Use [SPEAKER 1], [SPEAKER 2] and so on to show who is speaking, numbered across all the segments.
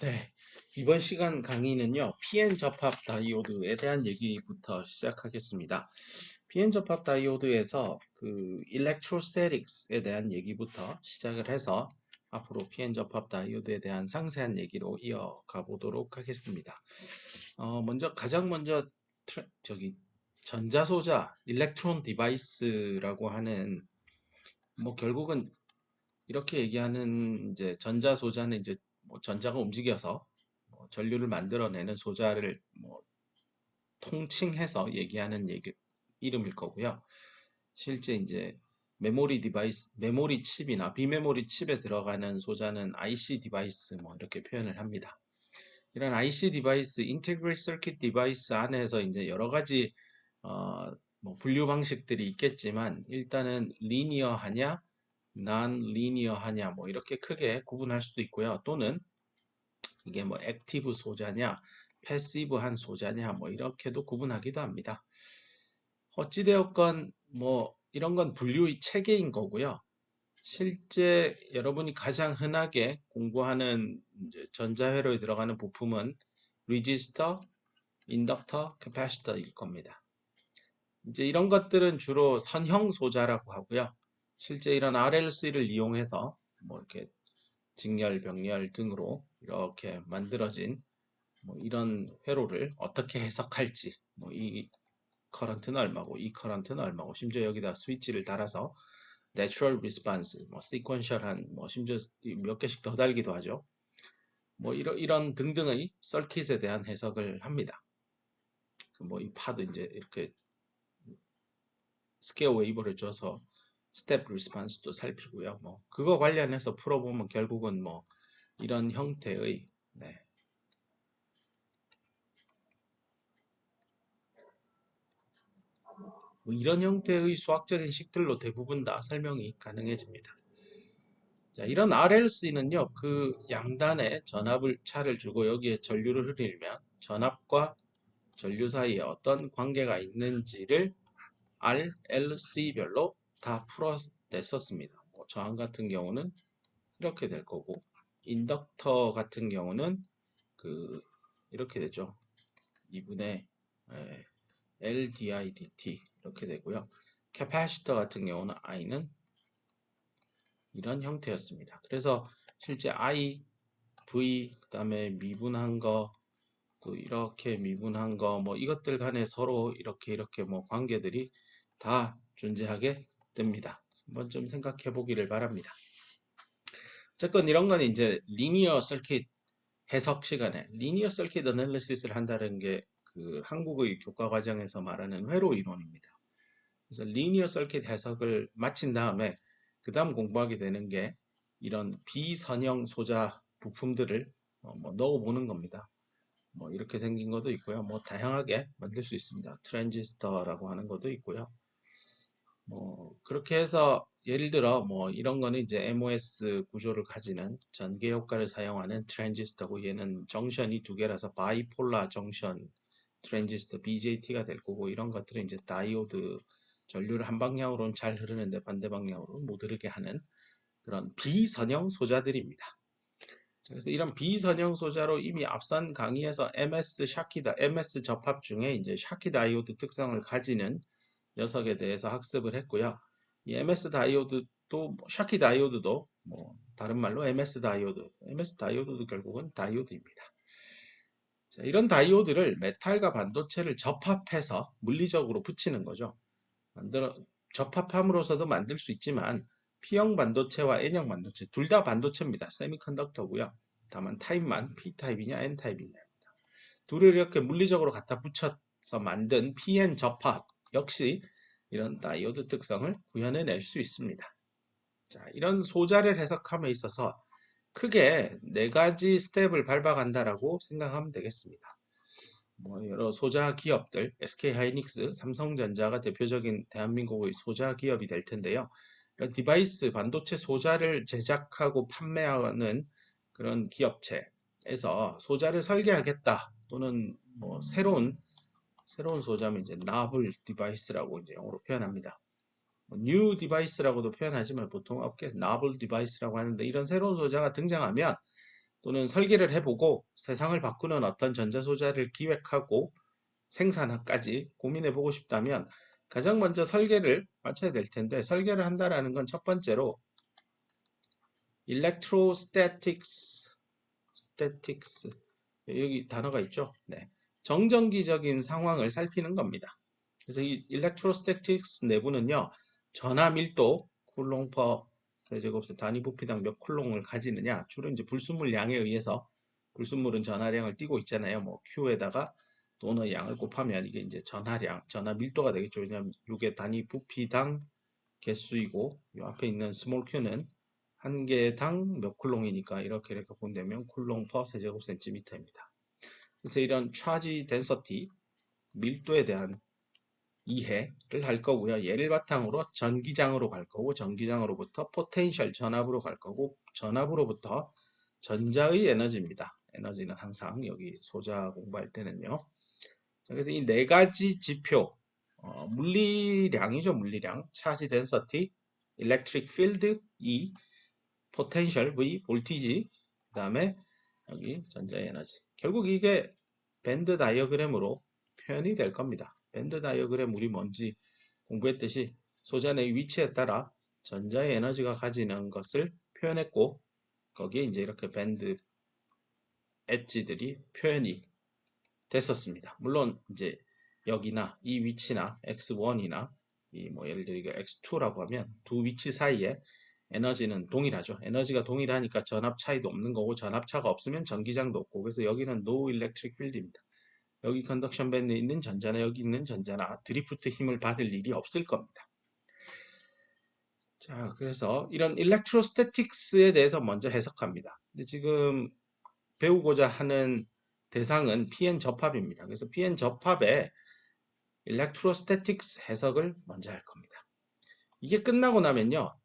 [SPEAKER 1] 네, 이번 시간 강의는요, PN 접합 다이오드에 대한 얘기부터 시작하겠습니다. PN 접합 다이오드에서 그 electrostatics에 대한 얘기부터 시작을 해서 앞으로 PN 접합 다이오드에 대한 상세한 얘기로 이어가 보도록 하겠습니다. 가장 먼저 전자소자, 일렉트론 디바이스라고 하는 결국은 이렇게 얘기하는 이제 전자소자는 이제 전자가 움직여서 전류를 만들어내는 소자를 통칭해서 얘기하는 이름일 거고요. 실제 이제 메모리 디바이스, 메모리 칩이나 비메모리 칩에 들어가는 소자는 IC 디바이스 이렇게 표현을 합니다. 이런 IC 디바이스, 인테그레이트 서킷 디바이스 안에서 이제 여러 가지 분류 방식들이 있겠지만 일단은 리니어하냐, 난 리니어하냐 이렇게 크게 구분할 수도 있고요. 또는 이게 액티브 소자냐, 패시브한 소자냐 이렇게도 구분하기도 합니다. 어찌되었건 이런 건 분류의 체계인 거고요. 실제 여러분이 가장 흔하게 공부하는 이제 전자회로에 들어가는 부품은 리지스터, 인덕터, 캐파시터일 겁니다. 이제 이런 것들은 주로 선형 소자라고 하고요. 실제 이런 RLC를 이용해서 이렇게 직렬, 병렬 등으로 이렇게 만들어진 이런 회로를 어떻게 해석할지 이 커런트는 얼마고 이 커런트는 얼마고 심지어 여기다 스위치를 달아서 내추럴 리스폰스, 시퀀셜한 심지어 몇 개씩 더 달기도 하죠. 이런 등등의 서킷에 대한 해석을 합니다. 이 파도 이제 이렇게 스퀘어 웨이브를 줘서 스텝 리스폰스도 살피고요. 그거 관련해서 풀어보면 결국은 이런 형태의 네, 이런 형태의 수학적인 식들로 대부분 다 설명이 가능해집니다. 자, 이런 RLC는요, 그 양단에 차를 주고 여기에 전류를 흐리면 전압과 전류 사이에 어떤 관계가 있는지를 RLC별로 다 풀어냈었습니다. 저항 같은 경우는 이렇게 될 거고, 인덕터 같은 경우는 이렇게 되죠. 2분의 LDI/dt 이렇게 되고요. 캐파시터 같은 경우는 I는 이런 형태였습니다. 그래서 실제 I, V, 그 다음에 미분한 거, 또 이렇게 미분한 거, 이것들 간에 서로 이렇게 관계들이 다 존재하게 됩니다. 한번 좀 생각해 보기를 바랍니다. 어쨌건 이런 건 이제 리니어 서킷 해석 시간에 리니어 서킷 애널리시스를 한다는 게 그 한국의 교과 과정에서 말하는 회로 이론입니다. 그래서 리니어 서킷 해석을 마친 다음에 그 다음 공부하게 되는 게 이런 비선형 소자 부품들을 넣어보는 겁니다. 이렇게 생긴 것도 있고요. 다양하게 만들 수 있습니다. 트랜지스터라고 하는 것도 있고요. 그렇게 해서 예를 들어 이런 거는 이제 MOS 구조를 가지는 전개 효과를 사용하는 트랜지스터고 얘는 정션이 두 개라서 바이폴라 정션 트랜지스터 BJT가 될 거고 이런 것들은 이제 다이오드 전류를 한 방향으로는 잘 흐르는데 반대 방향으로는 못 흐르게 하는 그런 비선형 소자들입니다. 그래서 이런 비선형 소자로 이미 앞선 강의에서 MS 접합 중에 이제 샤키 다이오드 특성을 가지는 녀석에 대해서 학습을 했고요. 이 MS 다이오드도 샤키 다이오드도 다른 말로 MS 다이오드도 결국은 다이오드입니다. 자, 이런 다이오드를 메탈과 반도체를 접합해서 물리적으로 붙이는 거죠. 접합함으로써도 만들 수 있지만 P형 반도체와 N형 반도체 둘 다 반도체입니다. 세미컨덕터고요. 다만 타입만 P타입이냐 N타입이냐 둘을 이렇게 물리적으로 갖다 붙여서 만든 PN 접합 역시 이런 다이오드 특성을 구현해낼 수 있습니다. 자, 이런 소자를 해석함에 있어서 크게 네 가지 스텝을 밟아간다라고 생각하면 되겠습니다. 여러 소자 기업들, SK하이닉스, 삼성전자가 대표적인 대한민국의 소자 기업이 될 텐데요. 이런 디바이스, 반도체 소자를 제작하고 판매하는 그런 기업체에서 소자를 설계하겠다 또는 새로운 소자면 이제 novel device라고 이제 영어로 표현합니다. new device라고도 표현하지만 보통 업계에서 novel device라고 하는데 이런 새로운 소자가 등장하면 또는 설계를 해보고 세상을 바꾸는 어떤 전자소자를 기획하고 생산까지 고민해보고 싶다면 가장 먼저 설계를 맞춰야 될 텐데 설계를 한다라는 건 첫 번째로 스태틱스 여기 단어가 있죠. 네. 정전기적인 상황을 살피는 겁니다. 그래서 이 일렉트로스태틱스 내부는요. 전하 밀도 쿨롱 퍼 세제곱미터 단위 부피당 몇 쿨롱을 가지느냐 주로 이제 불순물 양에 의해서 불순물은 전하량을 띠고 있잖아요. 뭐 Q에다가 또는 양을 곱하면 이게 이제 전하량, 전하 밀도가 되겠죠. 왜냐하면 이게 단위 부피당 개수이고 이 앞에 있는 스몰 q는 한 개당 몇 쿨롱이니까 이렇게 본다면 쿨롱 퍼 세제곱센티미터입니다. 그래서 이런 차지 덴서티 밀도에 대한 이해를 할 거고요. 얘를 바탕으로 전기장으로 갈 거고 전기장으로부터 포텐셜 전압으로 갈 거고 전압으로부터 전자의 에너지입니다. 에너지는 항상 여기 소자 공부할 때는요. 그래서 이 네 가지 지표 물리량이죠. 물리량 차지 덴서티 일렉트릭 필드 E 포텐셜 V 볼티지 그 다음에 여기 전자 에너지 결국 이게 밴드 다이어그램으로 표현이 될 겁니다. 밴드 다이어그램 우리 뭔지 공부했듯이 소잔의 위치에 따라 전자의 에너지가 가지는 것을 표현했고 거기에 이제 이렇게 밴드 엣지들이 표현이 됐었습니다. 물론 이제 여기나 이 위치나 x1이나 이 뭐 예를 들어 이게 x2라고 하면 두 위치 사이에 에너지는 동일하죠. 에너지가 동일하니까 전압 차이도 없는 거고 전압 차가 없으면 전기장도 없고 그래서 여기는 no electric field입니다. 여기 컨덕션 밴드에 있는 전자나 여기 있는 전자나 드리프트 힘을 받을 일이 없을 겁니다. 자, 그래서 이런 일렉트로스태틱스에 대해서 먼저 해석합니다. 근데 지금 배우고자 하는 대상은 PN 접합입니다. 그래서 PN 접합에 일렉트로스태틱스 해석을 먼저 할 겁니다. 이게 끝나고 나면요.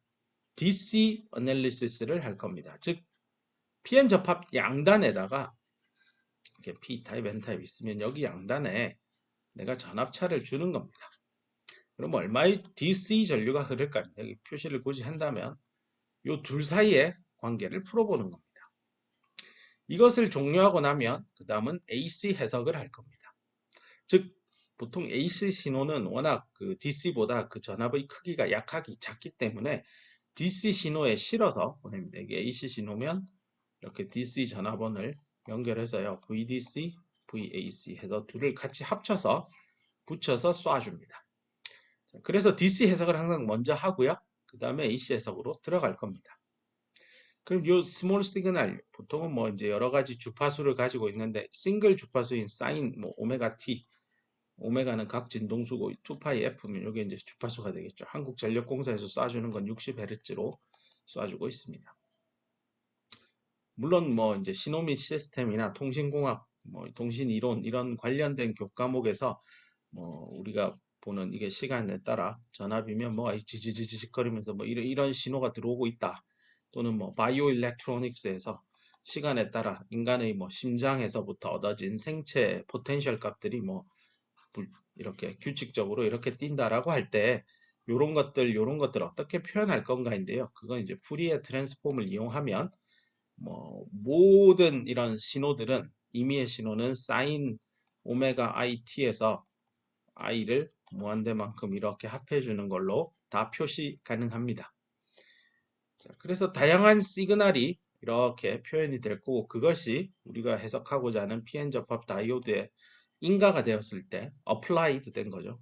[SPEAKER 1] DC 어널리시스를 할 겁니다. 즉 PN 접합 양단에다가 이렇게 P타입, N타입 있으면 여기 양단에 내가 전압차를 주는 겁니다. 그럼 얼마의 DC 전류가 흐를까? 여기 표시를 굳이 한다면 이 둘 사이의 관계를 풀어보는 겁니다. 이것을 종료하고 나면 그 다음은 AC 해석을 할 겁니다. 즉 보통 AC 신호는 워낙 그 DC보다 그 전압의 크기가 작기 때문에 DC 신호에 실어서 보냅니다. 이게 AC 신호면 이렇게 DC 전압원을 연결해서요. VDC, VAC 해서 둘을 같이 합쳐서 붙여서 쏴줍니다. 그래서 DC 해석을 항상 먼저 하고요. 그 다음에 AC 해석으로 들어갈 겁니다. 그럼 요 스몰 시그널 보통은 뭐 이제 여러 가지 주파수를 가지고 있는데 싱글 주파수인 사인 뭐 오메가 T 오메가는 각 진동수고 2파이 F면 이게 이제 주파수가 되겠죠. 한국전력공사에서 쏴주는 건 60Hz로 쏴주고 있습니다. 물론 뭐 이제 신호 및 시스템이나 통신공학, 뭐 통신이론 이런 관련된 교과목에서 뭐 우리가 보는 이게 시간에 따라 전압이면 뭐 지지지직거리면서 뭐 이런 신호가 들어오고 있다. 또는 뭐 바이오 일렉트로닉스에서 시간에 따라 인간의 뭐 심장에서부터 얻어진 생체 포텐셜 값들이 뭐 이렇게 규칙적으로 이렇게 뛴다라고 할 때 요런 것들 어떻게 표현할 건가인데요. 그건 이제 푸리에 트랜스폼을 이용하면 뭐 모든 이런 신호들은 임의의 신호는 사인 오메가 IT에서 I를 무한대만큼 이렇게 합해 주는 걸로 다 표시 가능합니다. 자, 그래서 다양한 시그널이 이렇게 표현이 될 거고 그것이 우리가 해석하고자 하는 PN 접합 다이오드의 인가가 되었을 때 applied 된 거죠.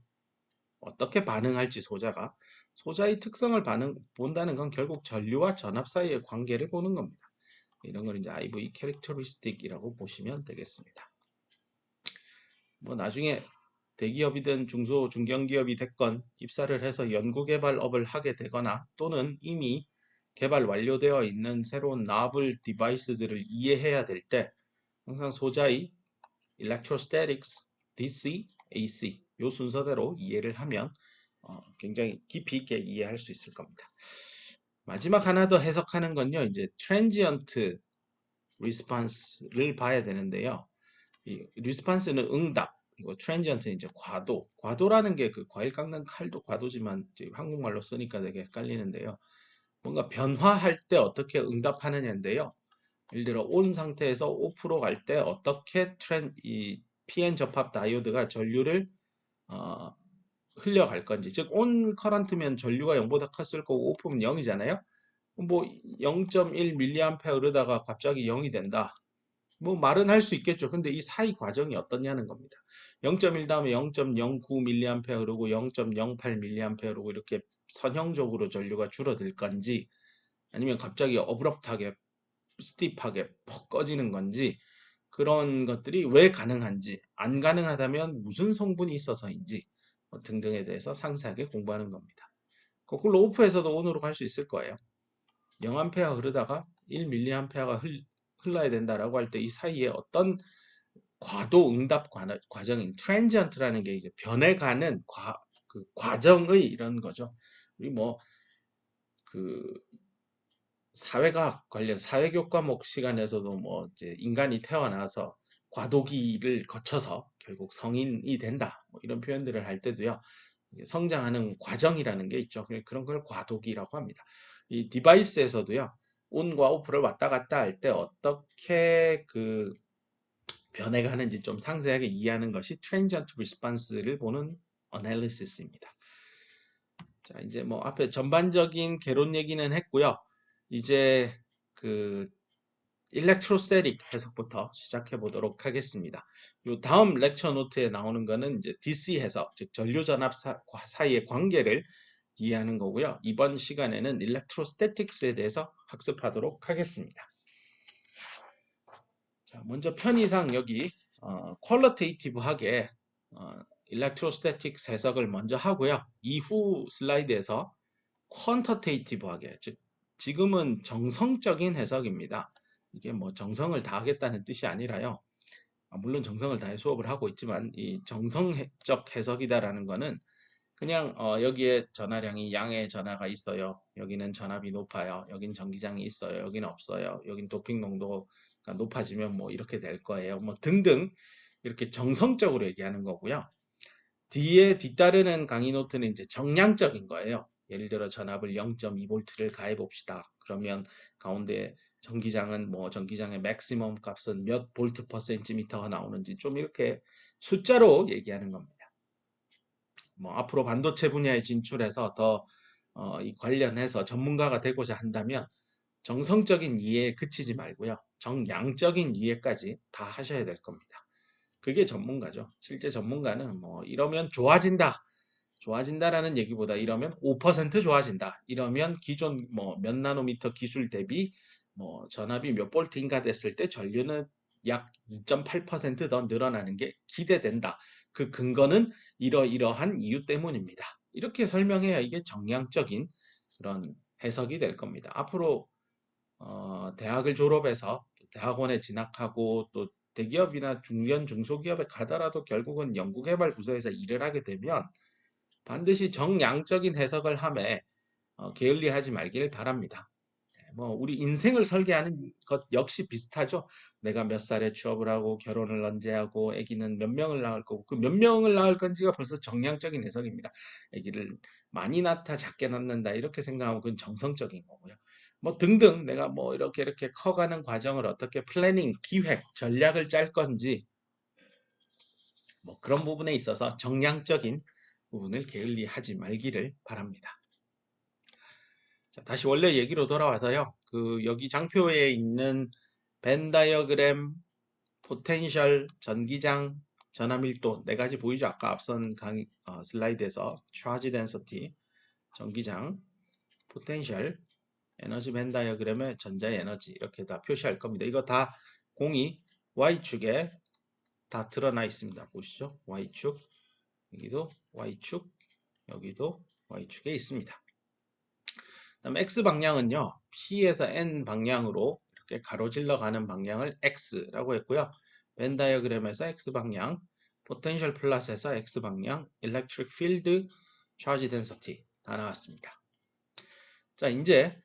[SPEAKER 1] 어떻게 반응할지 소자의 특성을 본다는 건 결국 전류와 전압 사이의 관계를 보는 겁니다. 이런 걸 이제 IV 캐릭터리스틱이라고 보시면 되겠습니다. 뭐 나중에 대기업이든 중견기업이 됐건 입사를 해서 연구개발업을 하게 되거나 또는 이미 개발 완료되어 있는 새로운 나블 디바이스들을 이해해야 될 때 항상 소자의 electrostatics, DC, AC 요 순서대로 이해를 하면 굉장히 깊이 있게 이해할 수 있을 겁니다. 마지막 하나 더 해석하는 건요. 이제 transient response를 봐야 되는데요. 이 response는 응답, 이거 transient는 이제 과도라는 게 그 과일 깎는 칼도 과도지만 이제 한국말로 쓰니까 되게 헷갈리는데요. 뭔가 변화할 때 어떻게 응답하느냐인데요. 예를 들어 온 상태에서 오프로 갈 때 어떻게 이 PN 접합 다이오드가 전류를 어, 흘려갈 건지, 즉 온 커런트면 전류가 0보다 컸을 거고 오프면 0이잖아요. 뭐 0.1 밀리암페어 흐르다가 갑자기 0이 된다. 뭐 말은 할 수 있겠죠. 근데 이 사이 과정이 어떠냐는 겁니다. 0.1 다음에 0.09 밀리암페어 흐르고 0.08 밀리암페어 흐르고 이렇게 선형적으로 전류가 줄어들 건지, 아니면 갑자기 어브럽트하게 스티프하게 퍽 꺼지는 건지, 그런 것들이 왜 가능한지, 안 가능하다면 무슨 성분이 있어서인지 등등에 대해서 상세하게 공부하는 겁니다. 거꾸로 오프에서도 온으로 갈 수 있을 거예요. 0A 흐르다가 1mA가 흘러야 된다라고 할 때 이 사이에 어떤 과도 응답 과정인 트랜지언트라는 게 이제 변해가는 그 과정의 이런 거죠. 우리 뭐 그 사회과학 관련 사회교 과목 시간에서도 뭐 이제 인간이 태어나서 과도기를 거쳐서 결국 성인이 된다, 뭐 이런 표현들을 할 때도요, 성장하는 과정이라는 게 있죠. 그런 걸 과도기라고 합니다. 이 디바이스에서도요, 온과 오프를 왔다 갔다 할 때 어떻게 그 변해가는지 좀 상세하게 이해하는 것이 transient response를 보는 어널리시스입니다. 자, 이제 뭐 앞에 전반적인 개론 얘기는 했고요. 이제 그 일렉트로스태틱 해석부터 시작해 보도록 하겠습니다. 요 다음 렉처 노트에 나오는 거는 이제 DC 해석, 즉 전류 전압 사이의 관계를 이해하는 거고요. 이번 시간에는 일렉트로스태틱스에 대해서 학습하도록 하겠습니다. 자, 먼저 편의상 여기 퀄리테이티브하게 일렉트로스태틱스 해석을 먼저 하고요. 이후 슬라이드에서 퀀터테이티브하게, 즉 지금은 정성적인 해석입니다. 이게 뭐 정성을 다하겠다는 뜻이 아니라요. 물론 정성을 다해 수업을 하고 있지만 이 정성적 해석이다라는 거는 그냥 여기에 전하량이 양의 전하가 있어요. 여기는 전압이 높아요. 여긴 전기장이 있어요. 여기는 없어요. 여긴 도핑 농도가 높아지면 뭐 이렇게 될 거예요. 뭐 등등 이렇게 정성적으로 얘기하는 거고요. 뒤에 뒤따르는 강의 노트는 이제 정량적인 거예요. 예를 들어 전압을 0.2V를 가해 봅시다. 그러면 가운데 전기장은 뭐 전기장의 맥시멈 값은 몇 볼트 퍼 센티미터가 나오는지 좀 이렇게 숫자로 얘기하는 겁니다. 뭐 앞으로 반도체 분야에 진출해서 더 이 관련해서 전문가가 되고자 한다면 정성적인 이해에 그치지 말고요. 정량적인 이해까지 다 하셔야 될 겁니다. 그게 전문가죠. 실제 전문가는 뭐 이러면 좋아진다. 좋아진다라는 얘기보다 이러면 5% 좋아진다. 이러면 기존 뭐 몇 나노미터 기술 대비 뭐 전압이 몇 볼트인가 됐을 때 전류는 약 2.8%더 늘어나는 게 기대된다. 그 근거는 이러이러한 이유 때문입니다. 이렇게 설명해야 이게 정량적인 그런 해석이 될 겁니다. 앞으로 대학을 졸업해서 대학원에 진학하고 또 대기업이나 중견 중소기업에 가더라도 결국은 연구개발 부서에서 일을 하게 되면 반드시 정량적인 해석을 함에 게을리하지 말길 바랍니다. 뭐 우리 인생을 설계하는 것 역시 비슷하죠. 내가 몇 살에 취업을 하고 결혼을 언제 하고 아기는 몇 명을 낳을 거고 그 몇 명을 낳을 건지가 벌써 정량적인 해석입니다. 아기를 많이 낳다 작게 낳는다 이렇게 생각하면 그건 정성적인 거고요. 뭐 등등 내가 뭐 이렇게 커가는 과정을 어떻게 플래닝, 기획, 전략을 짤 건지 뭐 그런 부분에 있어서 정량적인 부분을 게을리하지 말기를 바랍니다. 자, 다시 원래 얘기로 돌아와서요. 그 여기 장표에 있는 벤 다이어그램, 포텐셜, 전기장, 전압밀도 네 가지 보이죠? 아까 앞선 슬라이드에서 차지 덴서티, 전기장, 포텐셜, 에너지 벤 다이어그램의 전자의 에너지 이렇게 다 표시할 겁니다. 이거 다 공이 Y축에 다 드러나 있습니다. 보시죠? Y축, 여기도 Y축, 여기도 Y축에 있습니다. 그다음 X방향은요. P에서 N 방향으로 이렇게 가로질러 가는 방향을 X라고 했고요. 벤 다이어그램에서 X방향, 포텐셜 플러스에서 X방향, 일렉트릭 필드, 차지 덴서티 다 나왔습니다. 자, 이제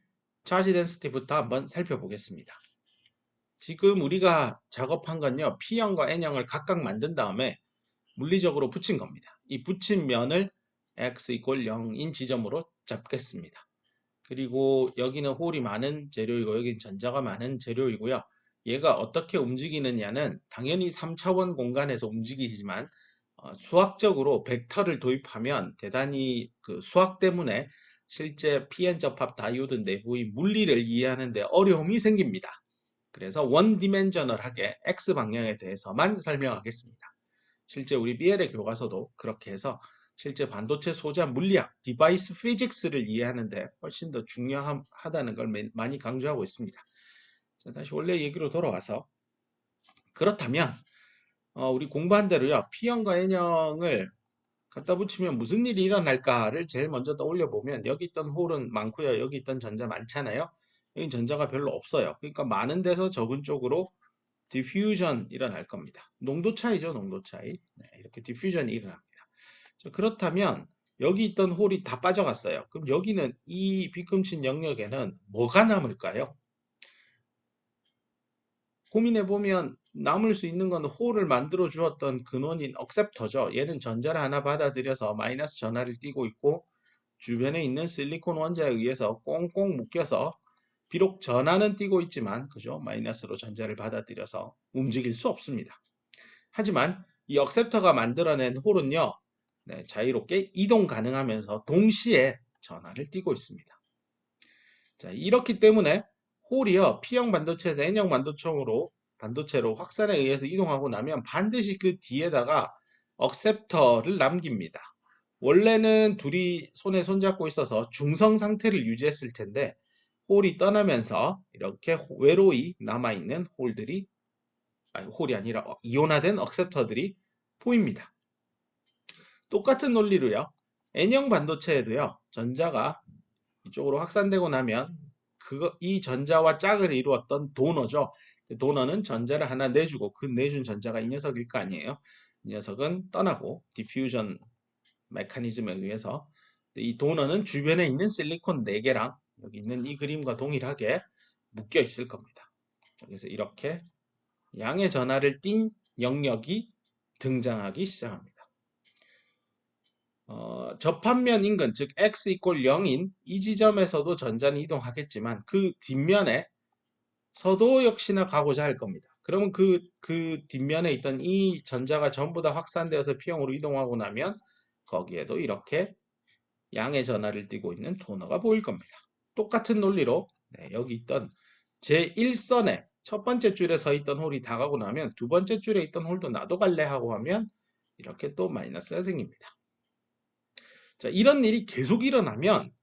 [SPEAKER 1] 차지 덴서티부터 한번 살펴보겠습니다. 지금 우리가 작업한 건요. P형과 N형을 각각 만든 다음에 물리적으로 붙인 겁니다. 이 붙인 면을 X = 0인 지점으로 잡겠습니다. 그리고 여기는 홀이 많은 재료이고 여기는 전자가 많은 재료이고요. 얘가 어떻게 움직이느냐는 당연히 3차원 공간에서 움직이지만 수학적으로 벡터를 도입하면 대단히 그 수학 때문에 실제 PN 접합 다이오드 내부의 물리를 이해하는 데 어려움이 생깁니다. 그래서 원디멘셔널하게 X 방향에 대해서만 설명하겠습니다. 실제 우리 BL의 교과서도 그렇게 해서 실제 반도체 소재와 물리학, 디바이스 피직스를 이해하는데 훨씬 더 중요하다는 걸 많이 강조하고 있습니다. 자, 다시 원래 얘기로 돌아와서 그렇다면 우리 공부한 대로요. P형과 N형을 갖다 붙이면 무슨 일이 일어날까를 제일 먼저 떠올려 보면 여기 있던 홀은 많고요. 여기 있던 전자 많잖아요. 여기 전자가 별로 없어요. 그러니까 많은 데서 적은 쪽으로 디퓨전 일어날 겁니다. 농도 차이죠, 농도 차이. 네, 이렇게 디퓨전이 일어납니다. 자, 그렇다면 여기 있던 홀이 다 빠져갔어요. 그럼 여기는 이 빗금친 영역에는 뭐가 남을까요? 고민해 보면 남을 수 있는 건 홀을 만들어 주었던 근원인 억셉터죠. 얘는 전자를 하나 받아들여서 마이너스 전하를 띠고 있고 주변에 있는 실리콘 원자에 의해서 꽁꽁 묶여서 비록 전하는 띠고 있지만 그죠? 마이너스로 전자를 받아들여서 움직일 수 없습니다. 하지만 이 억셉터가 만들어낸 홀은요. 네, 자유롭게 이동 가능하면서 동시에 전하를 띠고 있습니다. 자, 이렇기 때문에 홀이요. P형 반도체에서 N형 반도체로 확산에 의해서 이동하고 나면 반드시 그 뒤에다가 억셉터를 남깁니다. 원래는 둘이 손에 손잡고 있어서 중성 상태를 유지했을 텐데 홀이 떠나면서 이렇게 외로이 남아있는 홀들이 홀이 아니라 이온화된 억셉터들이 보입니다. 똑같은 논리로요. N형 반도체에도요. 전자가 이쪽으로 확산되고 나면 이 전자와 짝을 이루었던 도너죠. 도너는 전자를 하나 내주고 그 내준 전자가 이 녀석일 거 아니에요. 이 녀석은 떠나고 디퓨전 메커니즘에 의해서 이 도너는 주변에 있는 실리콘 4개랑 여기 있는 이 그림과 동일하게 묶여 있을 겁니다. 그래서 이렇게 양의 전하를 띤 영역이 등장하기 시작합니다. 접합면 인근, 즉 x = 0인 이 지점에서도 전자는 이동하겠지만 그 뒷면에 서도 역시나 가고자 할 겁니다. 그러면 그 뒷면에 있던 이 전자가 전부 다 확산되어서 P형으로 이동하고 나면 거기에도 이렇게 양의 전하를 띠고 있는 도너가 보일 겁니다. 똑같은 논리로 여기 있던 제1선에 첫 번째 줄에 서 있던 홀이 다 가고 나면 두 번째 줄에 있던 홀도 나도 갈래 하고 하면 이렇게 또 마이너스가 생깁니다. 자, 이런 일이 계속 일어나면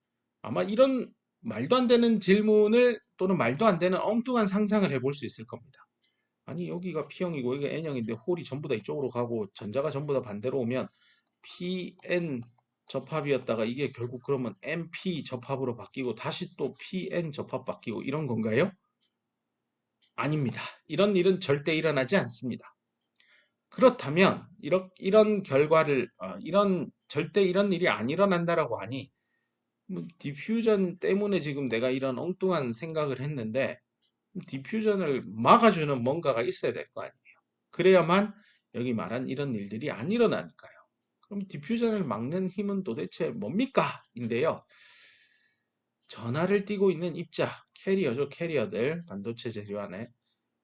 [SPEAKER 1] 아마 이런 말도 안 되는 질문을 또는 말도 안 되는 엉뚱한 상상을 해볼 수 있을 겁니다. 아니 여기가 P형이고 여기가 N형인데 홀이 전부 다 이쪽으로 가고 전자가 전부 다 반대로 오면 PN 접합이었다가 이게 결국 그러면 NP 접합으로 바뀌고 다시 또 PN 접합 바뀌고 이런 건가요? 아닙니다. 이런 일은 절대 일어나지 않습니다. 그렇다면 이런 결과를 절대 이런 일이 안 일어난다라고 하니 뭐 디퓨전 때문에 지금 내가 이런 엉뚱한 생각을 했는데 디퓨전을 막아주는 뭔가가 있어야 될 거 아니에요. 그래야만 여기 말한 이런 일들이 안 일어나니까요. 그럼 디퓨전을 막는 힘은 도대체 뭡니까? 인데요. 전하를 띠고 있는 입자, 캐리어죠. 캐리어들, 반도체 재료 안에.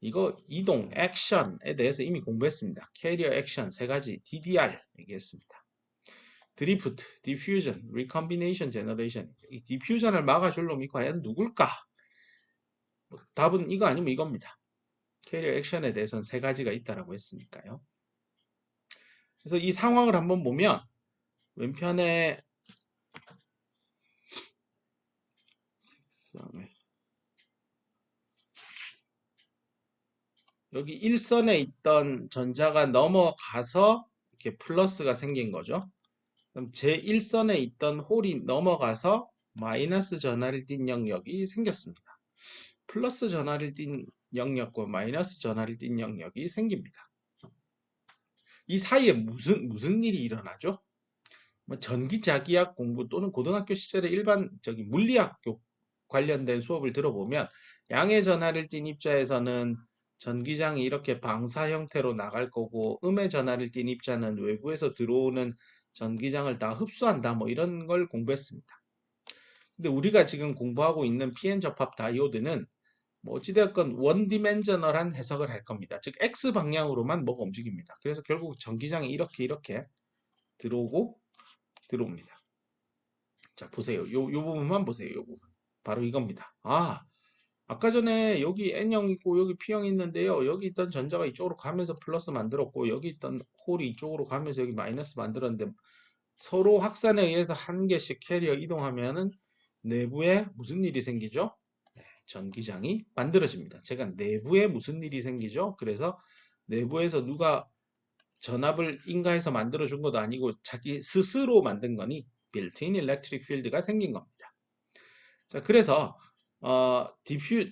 [SPEAKER 1] 이거 이동, 액션에 대해서 이미 공부했습니다. 캐리어 액션 세 가지 DDR 얘기했습니다. 드리프트, 디퓨전, 리컴비네이션 제너레이션. 이 디퓨전을 막아줄 놈이 과연 누굴까? 답은 이거 아니면 이겁니다. 캐리어 액션에 대해서는 세 가지가 있다라고 했으니까요. 그래서 이 상황을 한번 보면 왼편에 여기 1선에 있던 전자가 넘어가서 이렇게 플러스가 생긴 거죠. 그럼 제1선에 있던 홀이 넘어가서 마이너스 전하를 띤 영역이 생겼습니다. 플러스 전하를 띤 영역과 마이너스 전하를 띤 영역이 생깁니다. 이 사이에 무슨 일이 일어나죠? 뭐 전기자기학 공부 또는 고등학교 시절에 일반적인 물리학 관련된 수업을 들어보면 양의 전하를 띤 입자에서는 전기장이 이렇게 방사 형태로 나갈 거고 음의 전하를 띤 입자는 외부에서 들어오는 전기장을 다 흡수한다 뭐 이런 걸 공부했습니다. 근데 우리가 지금 공부하고 있는 PN 접합 다이오드는 뭐 어찌되었건 원디멘저널한 해석을 할 겁니다. 즉 X 방향으로만 뭐가 움직입니다. 그래서 결국 전기장이 이렇게 들어오고 들어옵니다. 자 보세요. 요 부분만 보세요. 요 부분. 바로 이겁니다. 아까 전에 여기 N형 있고 여기 P형이 있는데요. 여기 있던 전자가 이쪽으로 가면서 플러스 만들었고 여기 있던 홀이 이쪽으로 가면서 여기 마이너스 만들었는데 서로 확산에 의해서 한 개씩 캐리어 이동하면은 내부에 무슨 일이 생기죠? 네, 전기장이 만들어집니다. 제가 내부에 무슨 일이 생기죠? 그래서 내부에서 누가 전압을 인가해서 만들어준 것도 아니고 자기 스스로 만든 거니 built-in electric field가 생긴 겁니다. 자, 그래서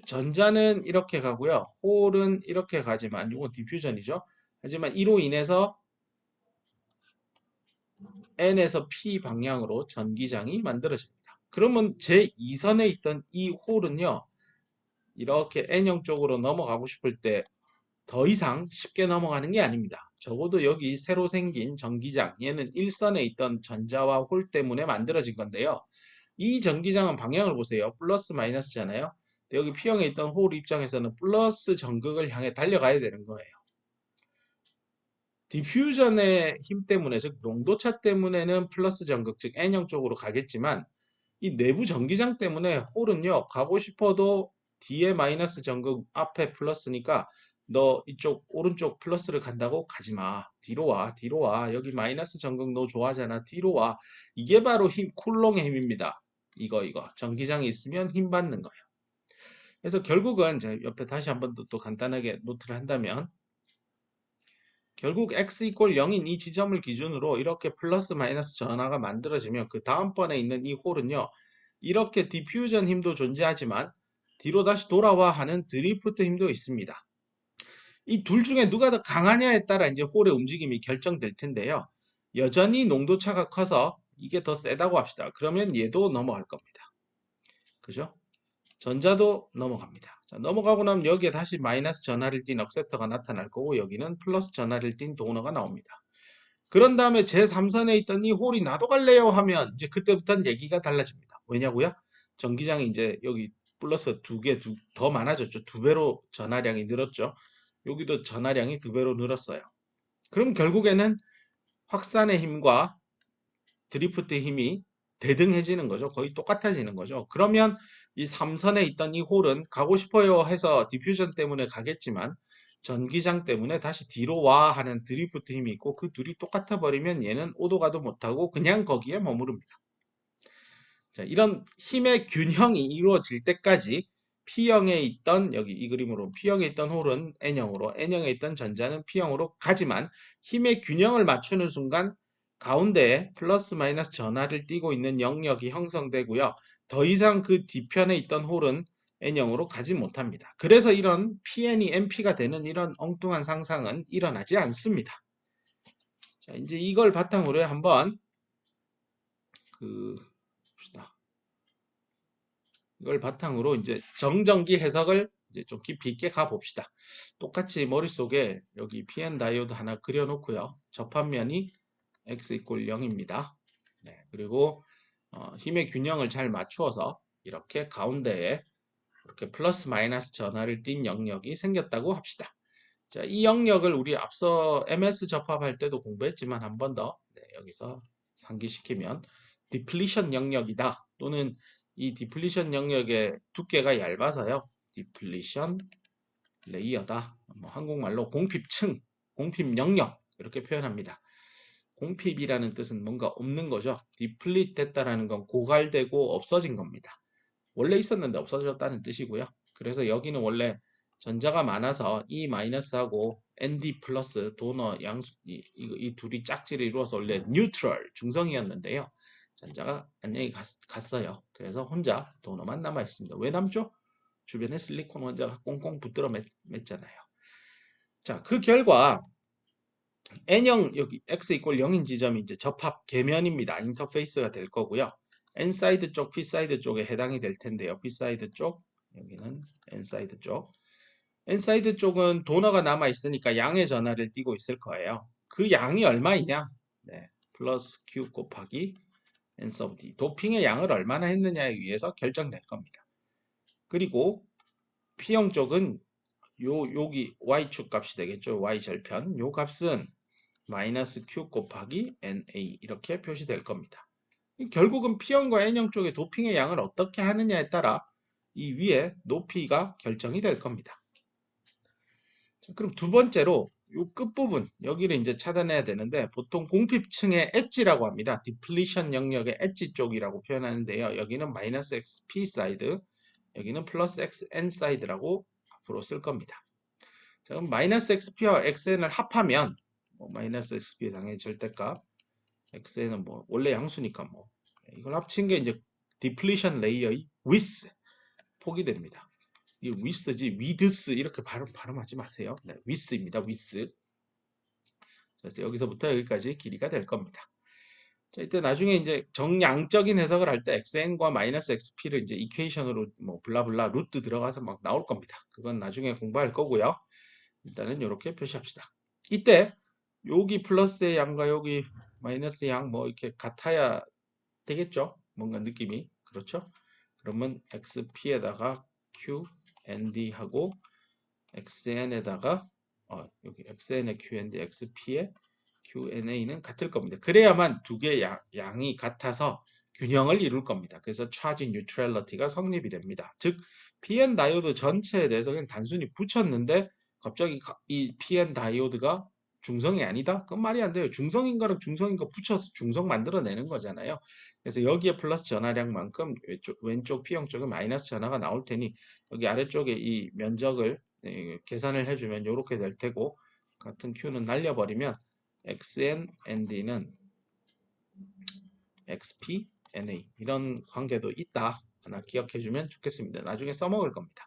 [SPEAKER 1] 전자는 이렇게 가고요. 홀은 이렇게 가지만 이건 디퓨전이죠. 하지만 이로 인해서 N에서 P 방향으로 전기장이 만들어집니다. 그러면 제2선에 있던 이 홀은요. 이렇게 N형 쪽으로 넘어가고 싶을 때 더 이상 쉽게 넘어가는 게 아닙니다. 적어도 여기 새로 생긴 전기장, 얘는 1선에 있던 전자와 홀 때문에 만들어진 건데요. 이 전기장은 방향을 보세요. 플러스 마이너스잖아요. 여기 P형에 있던 홀 입장에서는 플러스 전극을 향해 달려가야 되는 거예요. 디퓨전의 힘 때문에, 즉 농도차 때문에는 플러스 전극, 즉 N형 쪽으로 가겠지만 이 내부 전기장 때문에 홀은요, 가고 싶어도 뒤에 마이너스 전극 앞에 플러스니까 너 이쪽 오른쪽 플러스를 간다고 가지 마. 뒤로 와, 뒤로 와. 여기 마이너스 전극 너 좋아하잖아. 뒤로 와. 이게 바로 쿨롱의 힘입니다. 이거. 전기장이 있으면 힘 받는 거예요. 그래서 결국은 제 옆에 다시 한번 또 간단하게 노트를 한다면 결국 x 이퀄 0인 이 지점을 기준으로 이렇게 플러스 마이너스 전하가 만들어지면 그 다음번에 있는 이 홀은요. 이렇게 디퓨전 힘도 존재하지만 뒤로 다시 돌아와 하는 드리프트 힘도 있습니다. 이 둘 중에 누가 더 강하냐에 따라 이제 홀의 움직임이 결정될 텐데요. 여전히 농도차가 커서 이게 더 세다고 합시다. 그러면 얘도 넘어갈 겁니다. 그죠? 전자도 넘어갑니다. 자, 넘어가고 나면 여기에 다시 마이너스 전하를 띤 억셉터가 나타날 거고 여기는 플러스 전하를 띤 도너가 나옵니다. 그런 다음에 제3선에 있던 이 홀이 나도 갈래요 하면 이제 그때부터는 얘기가 달라집니다. 왜냐고요? 전기장이 이제 여기 플러스 더 많아졌죠. 2배로 전하량이 늘었죠. 여기도 전하량이 2배로 늘었어요. 그럼 결국에는 확산의 힘과 드리프트 힘이 대등해지는 거죠. 거의 똑같아지는 거죠. 그러면 이 3선에 있던 이 홀은 가고 싶어요 해서 디퓨전 때문에 가겠지만 전기장 때문에 다시 뒤로 와 하는 드리프트 힘이 있고 그 둘이 똑같아 버리면 얘는 오도 가도 못하고 그냥 거기에 머무릅니다. 자, 이런 힘의 균형이 이루어질 때까지 P형에 있던 여기 이 그림으로 P형에 있던 홀은 N형으로 N형에 있던 전자는 P형으로 가지만 힘의 균형을 맞추는 순간 가운데에 플러스 마이너스 전하를 띠고 있는 영역이 형성되고요. 더 이상 그 뒤편에 있던 홀은 N형으로 가지 못합니다. 그래서 이런 PN이 NP가 되는 이런 엉뚱한 상상은 일어나지 않습니다. 자, 이제 이걸 바탕으로 한번 봅시다. 이걸 바탕으로 이제 정전기 해석을 이제 좀 깊이 있게 가봅시다. 똑같이 머릿속에 여기 PN 다이오드 하나 그려놓고요. 접합면이 X 이퀄 0입니다. 네, 그리고 힘의 균형을 잘 맞추어서 이렇게 가운데에 이렇게 플러스 마이너스 전하를 띤 영역이 생겼다고 합시다. 자, 이 영역을 우리 앞서 MS 접합할 때도 공부했지만 한 번 더 여기서 상기시키면 디플리션 영역이다. 또는 이 디플리션 영역의 두께가 얇아서요. 디플리션 레이어다. 뭐 한국말로 공핍층, 공핍 영역 이렇게 표현합니다. 공핍이라는 뜻은 뭔가 없는 거죠. 디플리트 됐다라는 건 고갈되고 없어진 겁니다. 원래 있었는데 없어졌다는 뜻이고요. 그래서 여기는 원래 전자가 많아서 E 마이너스하고 ND 플러스 도너 양수 이 둘이 짝지를 이루어서 원래 뉴트럴 중성이었는데요. 전자가 안녕히 갔어요. 그래서 혼자 도너만 남아 있습니다. 왜 남죠? 주변에 실리콘 원자가 꽁꽁 붙들어 맸잖아요. 자, 그 결과 N형 여기 X 이퀄 0인 지점이 이제 접합 계면입니다. 인터페이스가 될 거고요. N사이드 쪽, P사이드 쪽에 해당이 될 텐데요. P사이드 쪽, 여기는 N사이드 쪽. N사이드 쪽은 도너가 남아 있으니까 양의 전하를 띠고 있을 거예요. 그 양이 얼마이냐? 네, 플러스 Q 곱하기 n sub d. 도핑의 양을 얼마나 했느냐에 의해서 결정될 겁니다. 그리고 P형 쪽은 여기 y축 값이 되겠죠. y절편. 요 값은 마이너스 q 곱하기 na 이렇게 표시될 겁니다. 결국은 P형과 N형 쪽의 도핑의 양을 어떻게 하느냐에 따라 이 위에 높이가 결정이 될 겁니다. 자, 그럼 두 번째로 이 끝부분 여기를 이제 찾아내야 되는데 보통 공핍층의 엣지라고 합니다. 디플리션 영역의 엣지 쪽이라고 표현하는데요. 여기는 마이너스 XP 사이드, 여기는 플러스 XN 사이드라고 앞으로 쓸 겁니다. 자, 그럼 마이너스 XP와 XN을 합하면 마이너스 XP의 당연히 절대값, XN은 뭐 원래 양수니까 뭐 이걸 합친 게 이제 디플리션 레이어의 width 폭이 됩니다. 이 width지 width 이렇게 발음하지 마세요. 네, width입니다. width. 그래서 여기서부터 여기까지 길이가 될 겁니다. 자, 이때 나중에 이제 정량적인 해석을 할 때 xn과 마이너스 xp를 이제 이퀘이션으로 뭐 블라블라 루트 들어가서 막 나올 겁니다. 그건 나중에 공부할 거고요. 일단은 이렇게 표시합시다. 이때 여기 플러스의 양과 여기 마이너스의 양 뭐 이렇게 같아야 되겠죠? 뭔가 느낌이. 그렇죠? 그러면 xp에다가 qnd 하고 xn에다가 여기 xn의 qnd, xp의 qna는 같을 겁니다. 그래야만 두 개의 양이 같아서 균형을 이룰 겁니다. 그래서 차지 뉴트럴리티가 성립이 됩니다. 즉 PN 다이오드 전체에 대해서 그냥 단순히 붙였는데 갑자기 이 PN 다이오드가 중성이 아니다? 그건 말이 안 돼요. 중성인 거랑 중성인 거 붙여서 중성 만들어내는 거잖아요. 그래서 여기에 플러스 전하량만큼 왼쪽 P형 쪽에 마이너스 전하가 나올 테니 여기 아래쪽에 이 면적을 계산을 해주면 이렇게 될 테고 같은 Q는 날려버리면 XN, ND는 XP, NA 이런 관계도 있다. 하나 기억해주면 좋겠습니다. 나중에 써먹을 겁니다.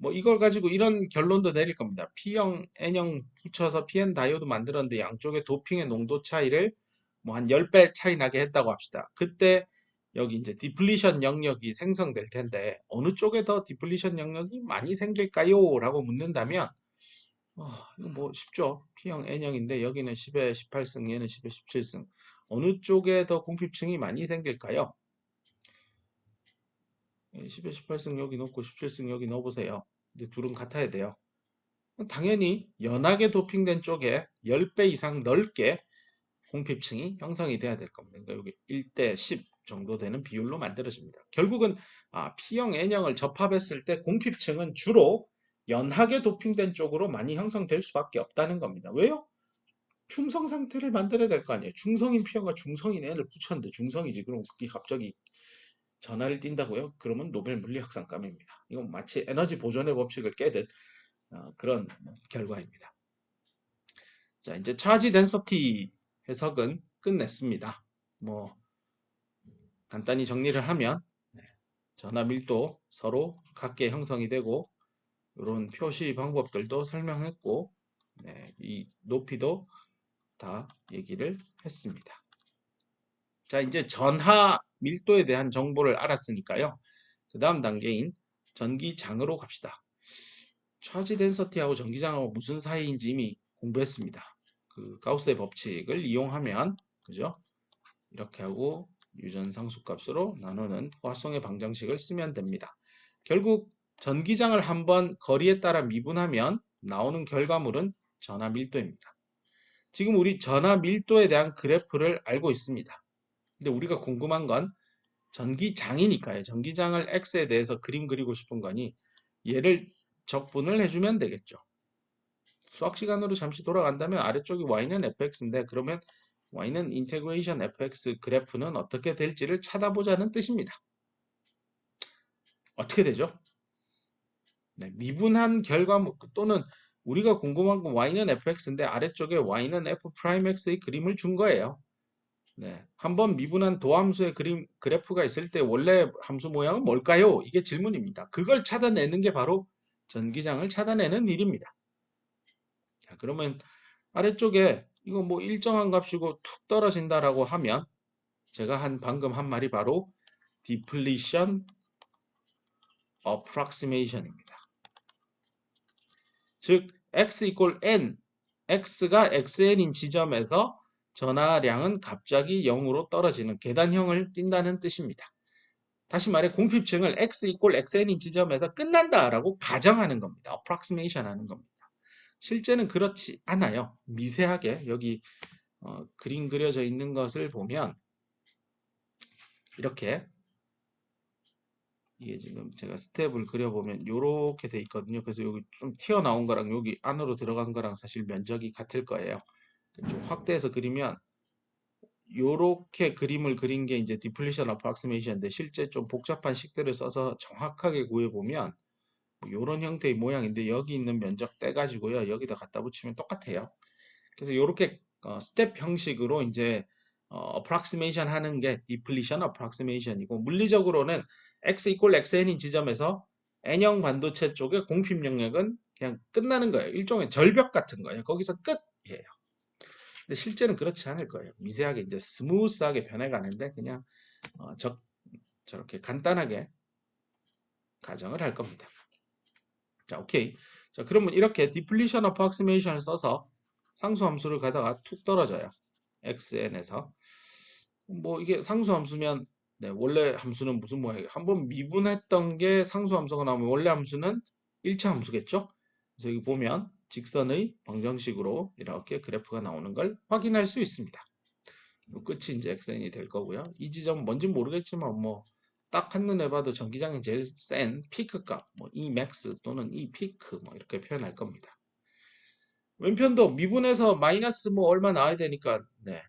[SPEAKER 1] 뭐 이걸 가지고 이런 결론도 내릴 겁니다. P형, N형 붙여서 PN 다이오드 만들었는데 양쪽의 도핑의 농도 차이를 뭐 한 10배 차이 나게 했다고 합시다. 그때 여기 이제 디플리션 영역이 생성될 텐데 어느 쪽에 더 디플리션 영역이 많이 생길까요? 라고 묻는다면 이거 뭐 쉽죠. P형 N형인데 여기는 10에 18승, 얘는 10에 17승. 어느 쪽에 더 공핍층이 많이 생길까요? 10에 18승 여기 넣고 17승 여기 넣어보세요. 근데 둘은 같아야 돼요. 당연히 연하게 도핑된 쪽에 10배 이상 넓게 공핍층이 형성이 돼야 될 겁니다. 그러니까 여기 1대 10 정도 되는 비율로 만들어집니다. 결국은 P형, N형을 접합했을 때 공핍층은 주로 연하게 도핑된 쪽으로 많이 형성될 수밖에 없다는 겁니다. 왜요? 중성 상태를 만들어야 될 거 아니에요. 중성인 P형과 중성인 N을 붙였는데 중성이지. 그럼 그게 갑자기 전하를 띈다고요? 그러면 노벨 물리학상감입니다. 이건 마치 에너지 보존의 법칙을 깨듯 그런 결과입니다. 자, 이제 차지 덴서티 해석은 끝냈습니다. 뭐 간단히 정리를 하면 전하 밀도 서로 같게 형성이 되고 이런 표시 방법들도 설명했고 이 높이도 다 얘기를 했습니다. 자, 이제 전하 밀도에 대한 정보를 알았으니까요. 그 다음 단계인 전기장으로 갑시다. 차지 덴서티하고 전기장하고 무슨 사이인지 이미 공부했습니다. 그 가우스의 법칙을 이용하면 그죠? 이렇게 하고 유전 상수값으로 나누는 포화송의 방정식을 쓰면 됩니다. 결국 전기장을 한번 거리에 따라 미분하면 나오는 결과물은 전하 밀도입니다. 지금 우리 전하 밀도에 대한 그래프를 알고 있습니다. 근데 우리가 궁금한 건 전기장이니까요. 전기장을 X에 대해서 그림 그리고 싶은 거니 얘를 적분을 해주면 되겠죠. 수학 시간으로 잠시 돌아간다면 아래쪽이 y는 fx인데 그러면 y는 인테그레이션 fx 그래프는 어떻게 될지를 찾아보자는 뜻입니다. 어떻게 되죠? 네, 미분한 결과물 또는 우리가 궁금한 건 y는 fx인데 아래쪽에 y는 f'x의 그림을 준 거예요. 네, 한번 미분한 도함수의 그래프가 있을 때 원래 함수 모양은 뭘까요? 이게 질문입니다. 그걸 찾아내는 게 바로 전기장을 찾아내는 일입니다. 자, 그러면 아래쪽에 이거 뭐 일정한 값이고 툭 떨어진다라고 하면 제가 방금 한 말이 바로 depletion approximation입니다. 즉 x equal n, x가 xn인 지점에서 전하량은 갑자기 0으로 떨어지는 계단형을 띈다는 뜻입니다. 다시 말해 공핍층을 x 이퀄 xn인 지점에서 끝난다라고 가정하는 겁니다. approximation 하는 겁니다. 실제는 그렇지 않아요. 미세하게 여기 그림 그려져 있는 것을 보면 이렇게 이게 지금 제가 스텝을 그려보면 이렇게 돼 있거든요. 그래서 여기 좀 튀어나온 거랑 여기 안으로 들어간 거랑 사실 면적이 같을 거예요. 좀 확대해서 그리면 요렇게 그림을 그린 게 이제 디플리션 어프락시메이션인데 실제 좀 복잡한 식들을 써서 정확하게 구해보면 뭐 요런 형태의 모양인데 여기 있는 면적 떼가지고요. 여기다 갖다 붙이면 똑같아요. 그래서 요렇게 스텝 형식으로 이제 approximation 하는 게 depletion approximation이고 물리적으로는 x 이퀄 xn인 지점에서 n형 반도체 쪽의 공핍 영역은 그냥 끝나는 거예요. 일종의 절벽 같은 거예요. 거기서 끝이에요. 근데 실제는 그렇지 않을 거예요. 미세하게 이제 스무스하게 변해가는데 그냥 저렇게 간단하게 가정을 할 겁니다. 자, 오케이. 자, 그러면 이렇게 depletion approximation을 써서 상수함수를 가다가 툭 떨어져요. xn에서. 뭐 이게 상수함수면 네, 원래 함수는 무슨 모양이에요? 한번 미분했던 게 상수함수가 나오면 원래 함수는 1차 함수겠죠? 그래서 여기 보면 직선의 방정식으로 이렇게 그래프가 나오는 걸 확인할 수 있습니다. 끝이 이제 xn이 될 거고요. 이 지점은 뭔지 모르겠지만 뭐 딱 한눈에 봐도 전기장이 제일 센 피크 값, 뭐 Emax 또는 Epeak 뭐 이렇게 표현할 겁니다. 왼편도 미분해서 마이너스 뭐 얼마 나와야 되니까 네.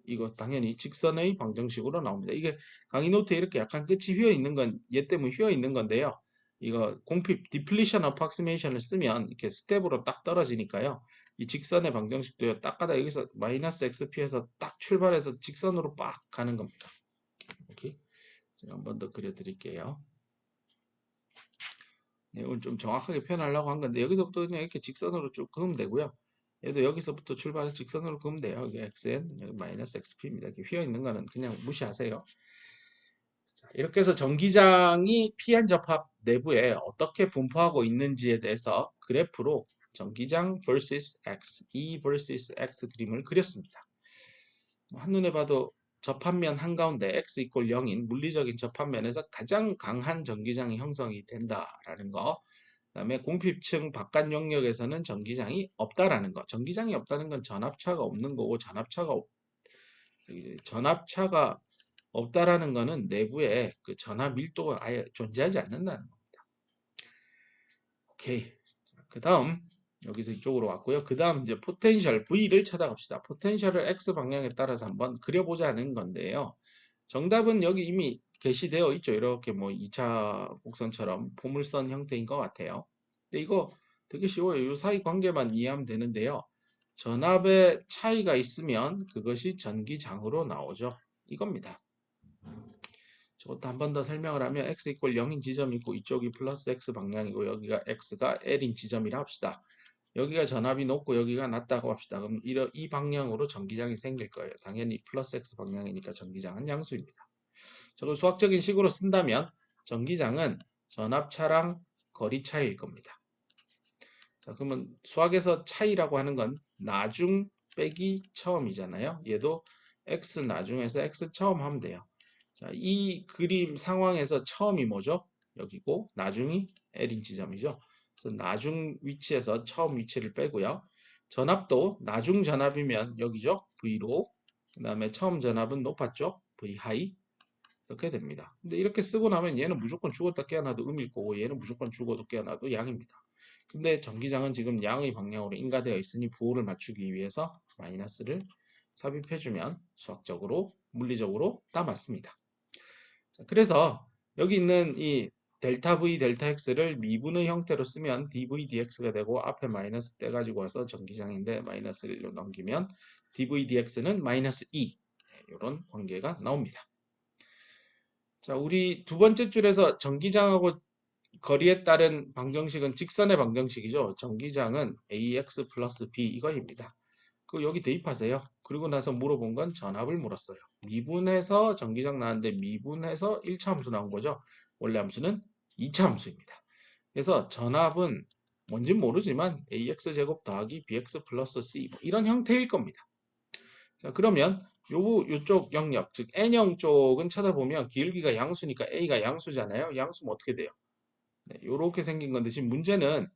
[SPEAKER 1] 이거 당연히 직선의 방정식으로 나옵니다. 이게 강의 노트에 이렇게 약간 끝이 휘어 있는 건 얘 때문에 휘어 있는 건데요. 이거 공핍 디플리션 어프락시메이션을 쓰면 이렇게 스텝으로 딱 떨어지니까요. 이 직선의 방정식도요. 딱 가다 여기서 마이너스 xp에서 딱 출발해서 직선으로 빡 가는 겁니다. 오케이. 제가 한 번 더 그려드릴게요. 네, 오늘 좀 정확하게 표현하려고 한 건데 여기서부터 그냥 이렇게 직선으로 쭉 그으면 되고요. 얘도 여기서부터 출발해서 직선으로 그으면 돼요. 여기 xn, 여기 마이너스 xp입니다. 이렇게 휘어 있는 거는 그냥 무시하세요. 자, 이렇게 해서 전기장이 p-n 접합 내부에 어떻게 분포하고 있는지에 대해서 그래프로 전기장 vs x, E vs x 그림을 그렸습니다. 한눈에 봐도 접합면 한가운데 x 이퀄 0인 물리적인 접합면에서 가장 강한 전기장이 형성이 된다라는 거. 그다음에 공핍층 바깥 영역에서는 전기장이 없다라는 거. 전기장이 없다는 건 전압차가 없는 거고 전압차가 없다라는 거는 내부에 그 전압 밀도가 아예 존재하지 않는다는 겁니다. 오케이. 그 다음 여기서 이쪽으로 왔고요. 그 다음 이제 포텐셜 V를 찾아갑시다. 포텐셜을 X 방향에 따라서 한번 그려보자는 건데요. 정답은 여기 이미 게시되어 있죠. 이렇게 뭐 2차 곡선처럼 포물선 형태인 것 같아요. 근데 이거 되게 쉬워요. 이 사이 관계만 이해하면 되는데요. 전압의 차이가 있으면 그것이 전기장으로 나오죠. 이겁니다. 저것도 한 번 더 설명을 하면 x 이퀄 0인 지점이 있고 이쪽이 플러스 x 방향이고 여기가 x가 l인 지점이라 합시다. 여기가 전압이 높고 여기가 낮다고 합시다. 그럼 이 방향으로 전기장이 생길 거예요. 당연히 플러스 x 방향이니까 전기장은 양수입니다. 저걸 수학적인 식으로 쓴다면 전기장은 전압차랑 거리 차이일 겁니다. 자, 그러면 수학에서 차이라고 하는 건 나중 빼기 처음이잖아요. 얘도 x 나중에서 x 처음 하면 돼요. 자, 이 그림 상황에서 처음이 뭐죠? 여기고 나중이 L인 지점이죠. 그래서 나중 위치에서 처음 위치를 빼고요. 전압도 나중 전압이면 여기죠. V로. 그 다음에 처음 전압은 높았죠. V 하이. 이렇게 됩니다. 근데 이렇게 쓰고 나면 얘는 무조건 죽었다 깨어나도 음일 거고 얘는 무조건 죽어도 깨어나도 양입니다. 근데 전기장은 지금 양의 방향으로 인가되어 있으니 부호를 맞추기 위해서 마이너스를 삽입해주면 수학적으로 물리적으로 다 맞습니다. 자, 그래서 여기 있는 이 델타 V, 델타 X를 미분의 형태로 쓰면 dV, dX가 되고 앞에 마이너스 떼가지고 와서 전기장인데 마이너스를 넘기면 dV, dX는 마이너스 2 이런 관계가 나옵니다. 자, 우리 두 번째 줄에서 전기장하고 거리에 따른 방정식은 직선의 방정식이죠. 전기장은 AX 플러스 B 이거입니다. 그 여기 대입하세요. 그리고 나서 물어본 건 전압을 물었어요. 미분해서 전기장 나왔는데 미분해서 1차 함수 나온 거죠. 원래 함수는 2차 함수입니다. 그래서 전압은 뭔진 모르지만 AX 제곱 더하기 BX 플러스 C 뭐 이런 형태일 겁니다. 자, 그러면 요쪽 영역, 즉 N형 쪽은 쳐다보면 기울기가 양수니까 A가 양수잖아요. 양수면 어떻게 돼요? 네, 요렇게 생긴 건데 지금 문제는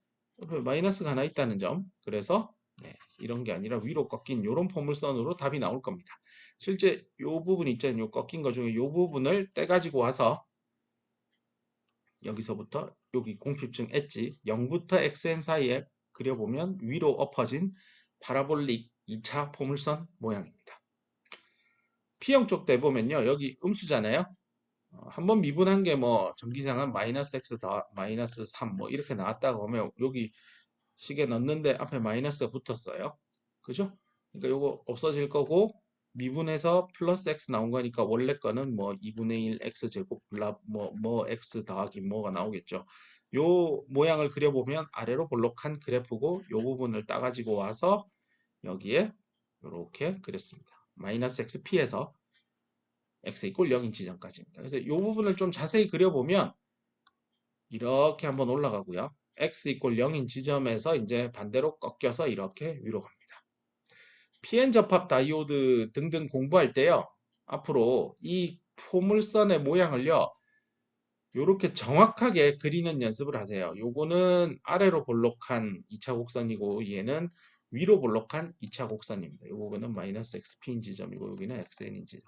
[SPEAKER 1] 옆에 마이너스가 하나 있다는 점. 그래서 네, 이런 게 아니라 위로 꺾인 요런 포물선으로 답이 나올 겁니다. 실제 요 부분 있잖아요. 요 꺾인 거 중에 요 부분을 떼가지고 와서 여기서부터 여기 공핍증 엣지 0부터 xn 사이에 그려보면 위로 엎어진 파라볼릭 2차 포물선 모양입니다. P형 쪽도 해보면요. 여기 음수잖아요. 한번 미분한 게 뭐 전기장은 마이너스 x 더 마이너스 3 뭐 이렇게 나왔다고 하면 여기 식에 넣는데 앞에 마이너스가 붙었어요. 그죠? 그러니까 요거 없어질 거고 미분해서 플러스 x 나온 거니까 원래 거는 뭐 2분의 1 x 제곱 블라 뭐 x 더하기 뭐가 나오겠죠. 요 모양을 그려보면 아래로 볼록한 그래프고 요 부분을 따가지고 와서 여기에 이렇게 그렸습니다. 마이너스 xp에서 x 이꼴 0인 지점까지입니다. 그래서 이 부분을 좀 자세히 그려보면 이렇게 한번 올라가고요. x 이꼴 0인 지점에서 이제 반대로 꺾여서 이렇게 위로 갑니다. PN 접합 다이오드 등등 공부할 때요. 앞으로 이 포물선의 모양을요. 이렇게 정확하게 그리는 연습을 하세요. 요거는 아래로 볼록한 2차 곡선이고 얘는 위로 볼록한 2차 곡선입니다. 요 부분은 마이너스 xp인 지점이고 여기는 xn인 지점.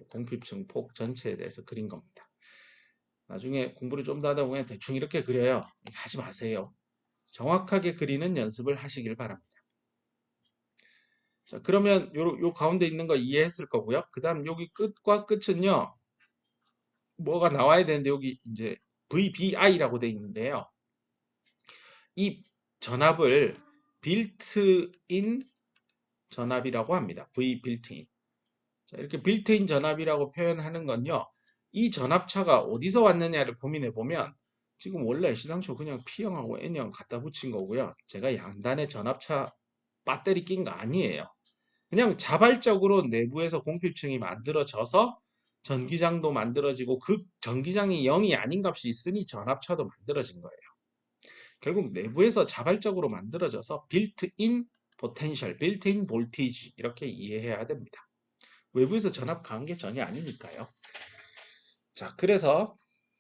[SPEAKER 1] 공핍층 폭 전체에 대해서 그린 겁니다. 나중에 공부를 좀 더 하다 보면 대충 이렇게 그려요. 하지 마세요. 정확하게 그리는 연습을 하시길 바랍니다. 자, 그러면 요 가운데 있는 거 이해했을 거고요. 그 다음 여기 끝과 끝은요. 뭐가 나와야 되는데 여기 이제 VBI라고 되어 있는데요. 이 전압을 빌트인 전압이라고 합니다. V 빌트인. 자, 이렇게 빌트인 전압이라고 표현하는 건요. 이 전압차가 어디서 왔느냐를 고민해 보면 지금 원래 시당초 그냥 P형하고 N형 갖다 붙인 거고요. 제가 양단에 전압차 배터리 낀 거 아니에요. 그냥 자발적으로 내부에서 공필층이 만들어져서 전기장도 만들어지고 그 전기장이 0이 아닌 값이 있으니 전압차도 만들어진 거예요. 결국 내부에서 자발적으로 만들어져서 빌트인 포텐셜, 빌트인 볼티지 이렇게 이해해야 됩니다. 외부에서 전압 가한 게 전혀 아니니까요. 자, 그래서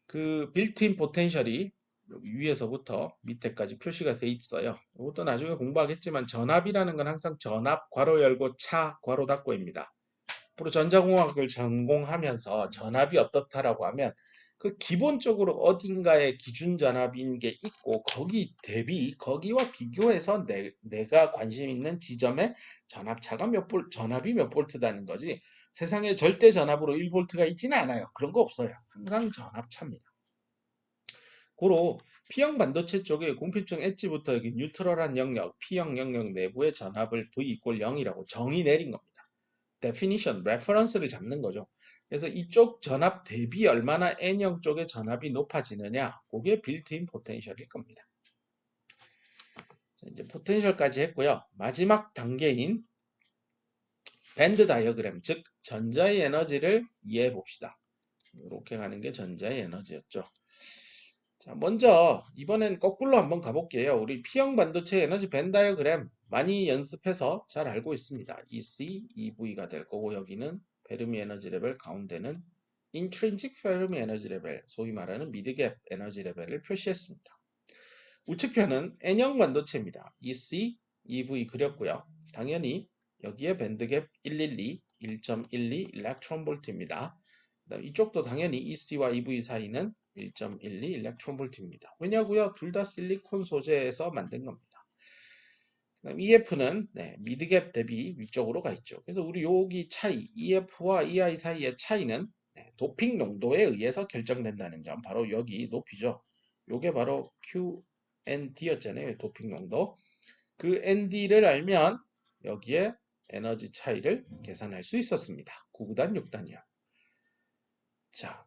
[SPEAKER 1] 그 빌트인 포텐셜이 여기 위에서부터 밑에까지 표시가 돼 있어요. 이것도 나중에 공부하겠지만 전압이라는 건 항상 전압 괄호 열고 차 괄호 닫고입니다. 앞으로 전자공학을 전공하면서 전압이 어떻다라고 하면 그 기본적으로 어딘가에 기준 전압인 게 있고 거기 대비 거기와 비교해서 내가 관심 있는 지점에 전압차가 전압이 몇 볼트다는 거지. 세상에 절대 전압으로 1볼트가 있지는 않아요. 그런 거 없어요. 항상 전압차입니다. 고로 P형 반도체 쪽에 공필중 엣지부터 여기 뉴트럴한 영역, P형 영역 내부의 전압을 V 이꼴 0이라고 정의 내린 겁니다. definition, reference를 잡는 거죠. 그래서 이쪽 전압 대비 얼마나 N형 쪽의 전압이 높아지느냐, 그게 빌트인 포텐셜일 겁니다. 자, 이제 포텐셜까지 했고요. 마지막 단계인 밴드 다이어그램, 즉 전자의 에너지를 이해해 봅시다. 이렇게 가는 게 전자의 에너지였죠. 자, 먼저 이번엔 거꾸로 한번 가볼게요. 우리 P형 반도체 에너지 밴 다이어그램 많이 연습해서 잘 알고 있습니다. EC, EV가 될 거고 여기는 페르미 에너지 레벨, 가운데는 인트린식 페르미 에너지 레벨, 소위 말하는 미드갭 에너지 레벨을 표시했습니다. 우측편은 N형 반도체입니다. EC, EV 그렸고요. 당연히 여기에 밴드갭 112, 1.12 일렉트론 볼트입니다. 이쪽도 당연히 EC와 EV 사이는 1.12 일렉트론 볼트입니다. 왜냐고요? 둘 다 실리콘 소재에서 만든 겁니다. 그다음 EF는 미드갭 대비 위쪽으로 가 있죠. 그래서 우리 여기 차이, EF와 EI 사이의 차이는 도핑 농도에 의해서 결정된다는 점, 바로 여기 높이죠. 요게 바로 QND였잖아요. 도핑 농도. 그 ND를 알면 여기에 에너지 차이를 계산할 수 있었습니다. 9구단 6단이요. 자,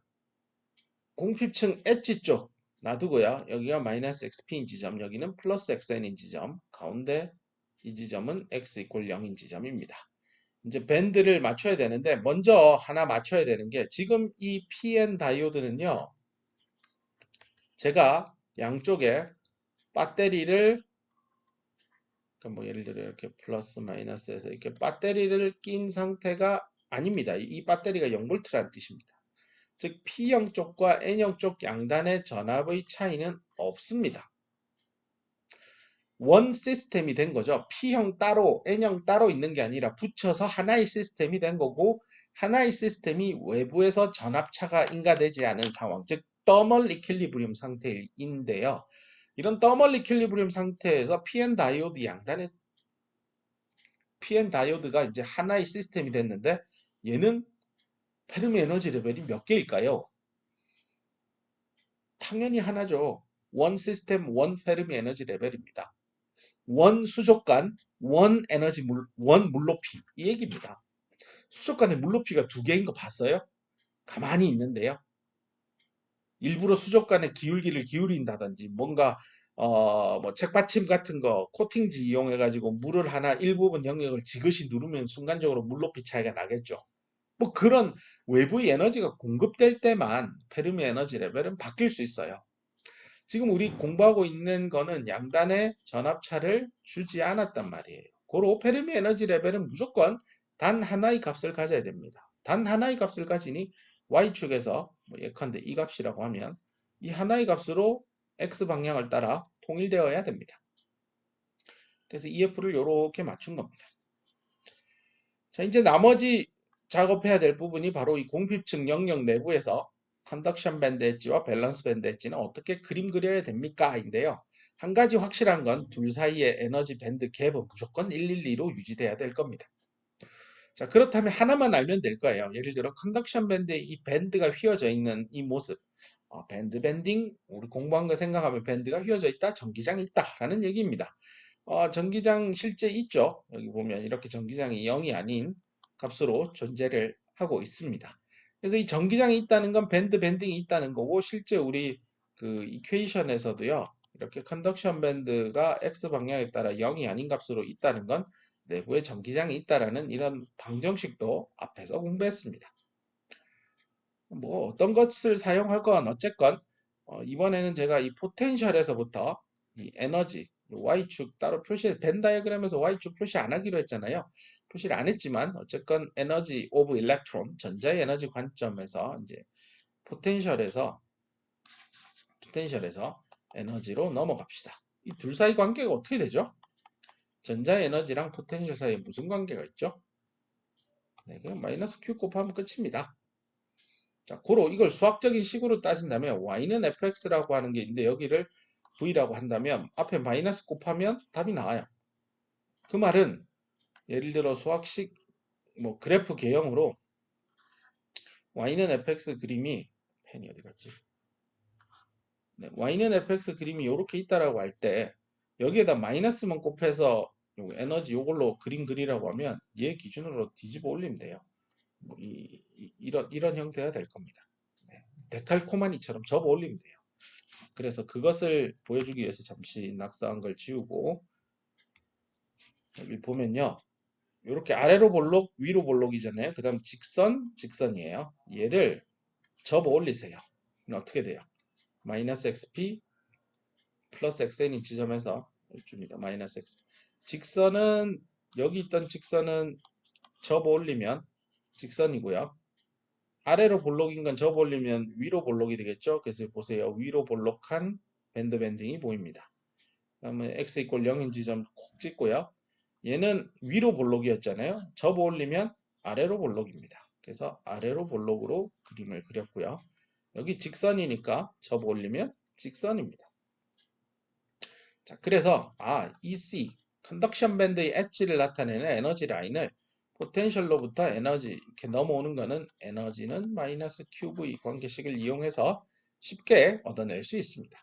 [SPEAKER 1] 공핍층 엣지 쪽 놔두고요. 여기가 마이너스 XP인 지점, 여기는 플러스 XN인 지점, 가운데 이 지점은 X 이꼴 0인 지점입니다. 이제 밴드를 맞춰야 되는데 먼저 하나 맞춰야 되는 게 지금 이 PN 다이오드는요. 제가 양쪽에 배터리를 그러니까 뭐 예를 들어 이렇게 플러스 마이너스에서 이렇게 배터리를 낀 상태가 아닙니다. 이 배터리가 0V라는 뜻입니다. 즉 P형 쪽과 N형 쪽 양단의 전압의 차이는 없습니다. 원 시스템이 된 거죠. P형 따로 N형 따로 있는 게 아니라 붙여서 하나의 시스템이 된 거고, 하나의 시스템이 외부에서 전압차가 인가되지 않은 상황, 즉 더멀 이퀄리브리움 상태인데요. 이런 더멀 이퀄리브리움 상태에서 PN 다이오드 양단의 PN 다이오드가 이제 하나의 시스템이 됐는데, 얘는 페르미 에너지 레벨이 몇 개일까요? 당연히 하나죠. 원 시스템, 원 페르미 에너지 레벨입니다. 원 수족관, 원 에너지 원 물높이, 이 얘기입니다. 수족관의 물높이가 두 개인 거 봤어요? 가만히 있는데요. 일부러 수족관의 기울기를 기울인다든지 뭔가 뭐 책받침 같은 거 코팅지 이용해 가지고 물을 하나 일부분 영역을 지그시 누르면 순간적으로 물높이 차이가 나겠죠. 뭐 그런 외부의 에너지가 공급될 때만 페르미 에너지 레벨은 바뀔 수 있어요. 지금 우리 공부하고 있는 거는 양단의 전압차를 주지 않았단 말이에요. 고로 페르미 에너지 레벨은 무조건 단 하나의 값을 가져야 됩니다. 단 하나의 값을 가지니 y축에서 뭐 예컨대 이 값이라고 하면 이 하나의 값으로 x 방향을 따라 통일되어야 됩니다. 그래서 EF를 이렇게 맞춘 겁니다. 자, 이제 나머지 작업해야 될 부분이 바로 이 공핍층 영역 내부에서 컨덕션 밴드 엣지와 밸런스 밴드 엣지는 어떻게 그림 그려야 됩니까? 인데요. 한 가지 확실한 건 둘 사이의 에너지 밴드 갭은 무조건 112로 유지돼야 될 겁니다. 자, 그렇다면 하나만 알면 될 거예요. 예를 들어 컨덕션 밴드의 이 밴드가 휘어져 있는 이 모습. 밴드 밴딩, 우리 공부한 거 생각하면 밴드가 휘어져 있다, 전기장이 있다라는 얘기입니다. 전기장 실제 있죠. 여기 보면 이렇게 전기장이 0이 아닌 값으로 존재를 하고 있습니다. 그래서 이 전기장이 있다는 건 밴드 밴딩이 있다는 거고, 실제 우리 그 이퀘이션에서도요. 이렇게 컨덕션 밴드가 x 방향에 따라 0이 아닌 값으로 있다는 건 내부에 전기장이 있다라는 이런 방정식도 앞에서 공부했습니다. 뭐 어떤 것을 사용하건 어쨌건 이번에는 제가 이 포텐셜에서부터 이 에너지 Y축 따로 벤 다이어그램에서 Y축 표시 안 하기로 했잖아요. 표시를 안 했지만 어쨌건 에너지 오브 일렉트론, 전자의 에너지 관점에서 이제 포텐셜에서 에너지로 넘어갑시다. 이 둘 사이 관계가 어떻게 되죠? 전자의 에너지랑 포텐셜 사이에 무슨 관계가 있죠? 네, 그냥 마이너스 Q 곱하면 끝입니다. 자, 고로 이걸 수학적인 식으로 따진다면 y는 fx라고 하는 게 있는데 여기를 v라고 한다면 앞에 마이너스 곱하면 답이 나와요. 그 말은 예를 들어 수학식 뭐 그래프 개형으로 y는 fx 그림이 펜이 어디 갔지? 네, y는 fx 그림이 이렇게 있다라고 할 때 여기에다 마이너스만 곱해서 에너지 요걸로 그림 그리라고 하면 얘 기준으로 뒤집어 올리면 돼요. 뭐 이런 형태가 될 겁니다. 네, 데칼코마니처럼 접어 올리면 돼요. 그래서 그것을 보여주기 위해서 잠시 낙서한 걸 지우고 여기 보면요. 이렇게 아래로 볼록, 위로 볼록이잖아요. 그 다음 직선이에요. 얘를 접어 올리세요. 어떻게 돼요? 마이너스 xp 플러스 xn이 지점에서 줍니다. 마이너스 x. 직선은 여기 있던 직선은 접어 올리면 직선이고요. 아래로 볼록인 건 접어 올리면 위로 볼록이 되겠죠. 그래서 보세요. 위로 볼록한 밴드 밴딩이 보입니다. 그다음에 x 이퀄 0인 지점 콕 찍고요. 얘는 위로 볼록이었잖아요. 접어 올리면 아래로 볼록입니다. 그래서 아래로 볼록으로 그림을 그렸고요. 여기 직선이니까 접어 올리면 직선입니다. 자, 그래서 EC 컨덕션 밴드의 엣지를 나타내는 에너지 라인을 포텐셜로부터 에너지 이렇게 넘어오는 거는 에너지는 마이너스 QV 관계식을 이용해서 쉽게 얻어낼 수 있습니다.